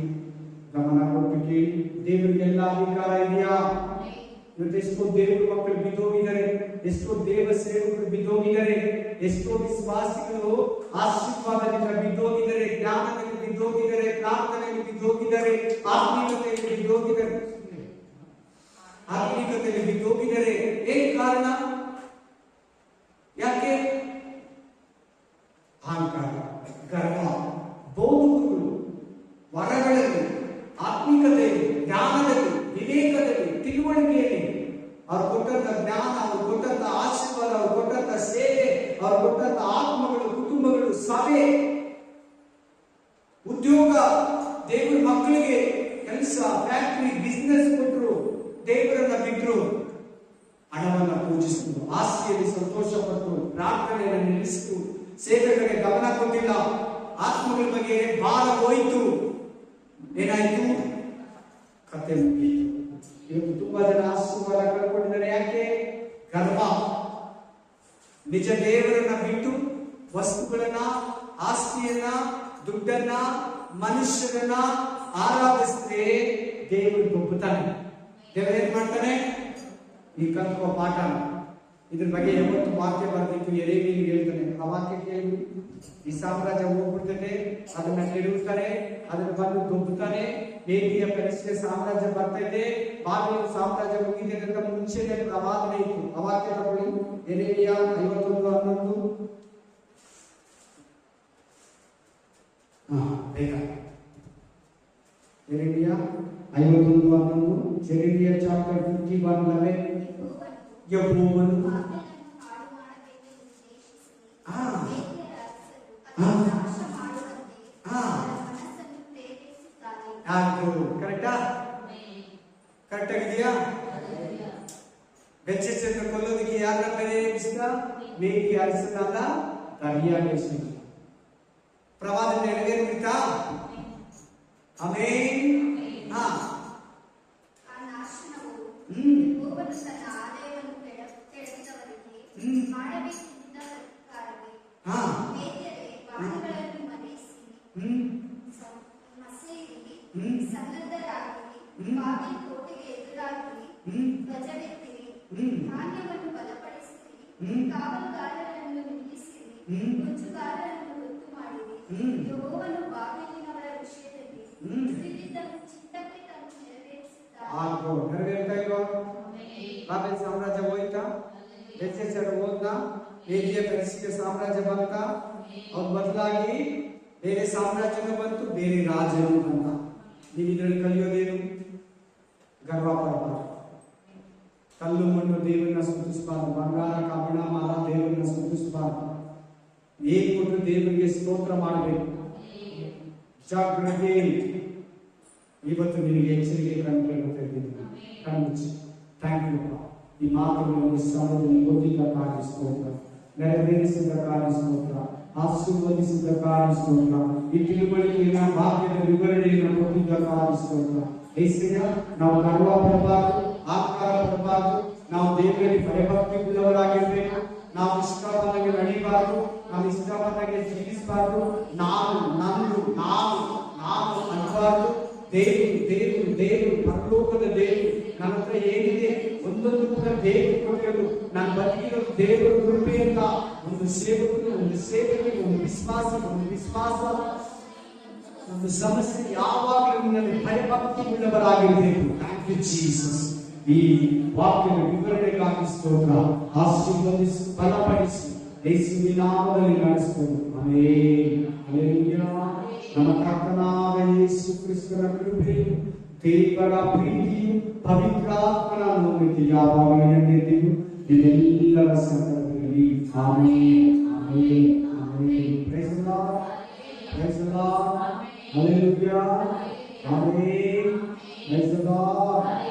ಗಮನ ಕೊಟ್ಟು ಕೇಳಿ. ದೇವರಿಗೆಲ್ಲ ಅಧಿಕಾರ ಇದೆಯಾ? ಇವತ್ತು ಎಷ್ಟೋ ದೇವರ ಮಕ್ಕಳು ಬಿದ್ದೋಗಿದ್ದಾರೆ, ಎಷ್ಟೋ ದೇವ ಸೇವಕರು ಬಿದ್ದೋಗಿದ್ದಾರೆ, ಎಷ್ಟೋ ವಿಶ್ವಾಸಿಗಳು ಆಶೀರ್ವಾದದಿಂದ ಬಿದ್ದೋಗಿದ್ದಾರೆ, ಜ್ಞಾನದಲ್ಲಿ ಬಿದ್ದೋಗಿದ್ದಾರೆ, ಪ್ರಾರ್ಥನೆಯಲ್ಲಿ ಬಿದ್ದೋಗಿದ್ದಾರೆ, ಆತ್ಮೀಯತೆಯಲ್ಲಿ ಬಿದ್ದೋಗಿದ್ದಾರೆ. ಏನ್ ಕಾರಣ? ಯಾಕೆ? ಅಹಂಕಾರ, ಗರ್ವ, ಬೋಧಕರು ವರಗಳಲ್ಲಿ, ಆತ್ಮಿಕತೆಯಲ್ಲಿ, ಜ್ಞಾನದಲ್ಲಿ, ವಿವೇಕದಲ್ಲಿ, ತಿಳುವಳಿಕೆಯಲ್ಲಿ ಅವ್ರು ಕೊಟ್ಟಂತ ಜ್ಞಾನ, ಅವ್ರು ಕೊಟ್ಟಂತ ಆಶೀರ್ವಾದ, ಅವ್ರು ಕೊಟ್ಟಂತ ಸೇವೆ, ಅವ್ರು ಕೊಟ್ಟಂತ ಆತ್ಮಗಳು, ಕುಟುಂಬಗಳು, ಸಭೆ, ಉದ್ಯೋಗ, ದೇವರ ಮಕ್ಕಳಿಗೆ ಕೆಲಸ, ಫ್ಯಾಕ್ಟರಿ, ಬಿಸ್ನೆಸ್ ಕೊಟ್ಟರು, ದೇವರನ್ನ ಬಿಟ್ಟರು, ಹಣವನ್ನ ಪೂಜಿಸಿದ್ರು, ಆಸ್ತಿಯಲ್ಲಿ ಸಂತೋಷ ಪಟ್ಟರು, ಪ್ರಾರ್ಥನೆಯನ್ನು ನಿಲ್ಲಿಸಿತು, ಸೇವೆಗಳಿಗೆ ಗಮನ ಕೊಟ್ಟಿಲ್ಲ, ಆತ್ಮಗಳ ಬಗ್ಗೆ ಭಾರ ಹೋಯಿತು. ಏನಾಯ್ತು? ಕತೆ ಮುಗಿಯಿತು. ಇವತ್ತು ತುಂಬಾ ಜನ ಆಶೀರ್ವಾದ ಕಳ್ಕೊಂಡಿದ್ದಾರೆ. ಯಾಕೆ? ಗರ್ವ. ನಿಜ ದೇವರನ್ನ ಬಿಟ್ಟು ವಸ್ತುಗಳನ್ನ, ಆಸ್ತಿಯನ್ನ, ದುಡ್ಡನ್ನ, ಮನುಷ್ಯರನ್ನ ಆರಾಧಿಸಿದ್ರೆ ದೇವರು ಒಪ್ಪುತ್ತಾನೆ. ದೇವರು ಏನ್ ಮಾಡ್ತಾನೆ? ಈ ಕಲ್ತ್ಕೋ ಪಾಠ. ಇದ್ರ ಬಗ್ಗೆ ಯಾವತ್ತು ವಾಕ್ಯ ಬರ್ತಿತ್ತು, ಎರೇಮಿಯನಿಗೆ ಹೇಳ್ತಾನೆ. ಆ ವಾಕ್ಯ ಕೇಳಿ, ಈ ಸಾಮ್ರಾಜ್ಯ ಹೋಗ್ಬಿಡ್ತದೆ, ಅದನ್ನ ಕೆಡುತ್ತಾರೆ, ಅದನ್ನ ಬಂದು ದೊಬ್ಬುತ್ತಾನೆ. ಮೇದಿಯ ಪೆರ್ಸಿಯ ಸಾಮ್ರಾಜ್ಯ ಬರ್ತೈತೆ, ಬಾಬಿಲೋನ್ ಸಾಮ್ರಾಜ್ಯ ಮುಗಿದಿದೆ ಅಂತ ಮುಂಚೆನೆ ಪ್ರವಾದನೆ ಇತ್ತು. ಆ ವಾಕ್ಯ ತಗೊಳ್ಳಿ, ಎರೇಮಿಯ 51:11. ಬೇಗ ಎರೇಮಿಯ 51:11. ಜೆರೆಮಿಯ ಚಾಪ್ಟರ್ 51:11. ಯೆಹೋವನು ಕರೆಕ್ಟಾ? ಕರೆಕ್ಟ್ ಆಗಿದೆಯಾ? ಬೆಲ್ಶಚ್ಚರನ ಕೊಲ್ಲೋದಕ್ಕೆ ಯಾರನ್ನ ಪ್ರೇರೇಪಿಸಿದ? ಮೇದಿಯ ಅರಸನಾದ ದರ್ಯಾವೇಶ. ಪ್ರವಾದನೆ ನೆರವೇರಿತಾ? ಆಮೆನ್. ಸನ್ನದ್ಧ ಬಾಗಿಲು ಕೋಟೆಗೆ ಎದುರಾಗಿ ಧ್ವಜವೆತ್ತಿರಿ, ಧಾನ್ಯವನ್ನು ಬಲಪಡಿಸಿರಿ, ಕಾವಲುಗಾರರನ್ನು ನಿಲ್ಲಿಸಿರಿ, ಮುಚ್ಚುಗಾರರನ್ನು ಗೊತ್ತು ಮಾಡಿರಿ. ಯೆಹೋವನು ಬಾಗಿಲಿನವರ ವಿಷಯದಲ್ಲಿ ನುಡಿದಿದ್ದ ಚಿತ್ತಕ್ಕೆ ತಾನು ನೆರವೇರ್ತಾ ಇಲ್ವಾ? ಬಾಬೆಲ್ ಸಾಮ್ರಾಜ್ಯ ಹೋಯ್ತಾ? ಬೆಲ್ಶಚ್ಚರ ಹೋದ್ನ? ಮೇದಿಯ ಪೆರ್ಸಿಯ ಸಾಮ್ರಾಜ್ಯ ಬಂತ? ಅವ್ರ ಬದಲಾಗಿ ಬೇರೆ ಸಾಮ್ರಾಜ್ಯನೂ ಬಂತು, ಬೇರೆ ರಾಜನೂ ಬಂತ. ನೀವು ಇದರಲ್ಲಿ ಕಲಿಯೋದೇನು? ಗರ್ವ ಪಡಬಾರದು. ಕಲ್ಲು ಮಣ್ಣು ದೇವರನ್ನ ಸ್ತುತಿಸಬಾರದು, ಬಂಗಾರ ಕಬ್ಬಿಣ ಮಾರ ದೇವರನ್ನ ಸ್ತುತಿಸಬಾರದು. ಏನ್ ಕೊಟ್ಟು ದೇವರಿಗೆ ಸ್ತೋತ್ರ ಮಾಡಬೇಕು. ಜಾಗ್ರತೆ. ಇವತ್ತು ನಿನಗೆ ಎಚ್ಚರಿಕೆ ಕಣ್ಮುಚ್ಚಿ. Thank you. ಈ ಮಾತುಗಳನ್ನು ಸಮಯದಲ್ಲಿ ಓದಿದ್ದಕ್ಕಾಗಿ ಸ್ತೋತ್ರ, ನೆರವೇರಿಸಿದ್ದಕ್ಕಾಗಿ ಸ್ತೋತ್ರ, ಆಶೀರ್ವದಿಸಿದ್ದಕ್ಕಾಗಿ ಸ್ತೋತ್ರ, ಈ ತಿಳುವಳಿಕೆಯ ವಾಕ್ಯದ ವಿವರಣೆಯನ್ನು ಕೊಟ್ಟಿದ್ದಕ್ಕಾಗಿ ಸ್ತೋತ್ರ. ಏಸಯ್ಯ, ನಾವು ಗರ್ವ ಪಡಬಾರದು, ಆಕಾರ ಪಡಬಾರದು. ನಾವು ದೇವರಲ್ಲಿ ಭಯಭಕ್ತಿ ಉಳ್ಳವರಾಗಿರ್ಬೇಕು. ನಾವು ಇಷ್ಟ ಬಂದಂಗೆ ನಡೀಬಾರದು, ನಾವು ಇಷ್ಟ ಬಂದಂಗೆ ಜೀವಿಸಬಾರದು. ನಾನು ನಂದು ನಾನು ನಾನು ಅನ್ಬಾರ್ದು. ದೇವರು ಪರಲೋಕದ ದೇವರು. ನನ್ನ ಹತ್ರ ಏನಿದೆ ಒಂದೊಂದು ಕೂಡ ದೇವರು ಕೊಟ್ಟಿರೋದು. ನಾನು ಬದುಕಿರೋದು ದೇವರ ಕೃಪೆಯಿಂದ. ಒಂದು ಸೇವಕನು, ಒಂದು ಸೇವಕನಿಗೆ, ಒಂದು ವಿಶ್ವಾಸ, ಒಂದು ಸಮಸ್ಯೆ ಯಾವಾಗಲೂ ನಿನ್ನಲ್ಲಿ ಭಯಭಕ್ತಿ ಉಳ್ಳವರಾಗಿರಬೇಕು. Thank you Jesus. ಈ ವಾಕ್ಯದ ವಿವರಣೆಗಾಗಿ ಸ್ತೋತ್ರ. ಆಶೀರ್ವದಿಸಿ, ಬಲಪಡಿಸಿ, ಯೇಸುವಿನ ನಾಮದಲ್ಲಿ ನಡೆಸಿಕೊಂಡು. ಆಮೆನ್. ಹಲ್ಲೆಲೂಯಾ. ನಮ್ಮ ಕರ್ತನಾದ ಯೇಸು ಕ್ರಿಸ್ತನ ಕೃಪೆಯು, ದೇವರ ಪ್ರೀತಿಯು, ಪವಿತ್ರಾತ್ಮನ ಅನುಮತಿ ಯಾವಾಗಲೂ ಎಂದೆಂದಿಗೂ ಇದೆಲ್ಲರ ಸಂದರ್ಭದಲ್ಲಿ. Amen. Amen. Amen. Praise the Lord. Praise the Lord. Hallelujah. Amen. Praise the lord.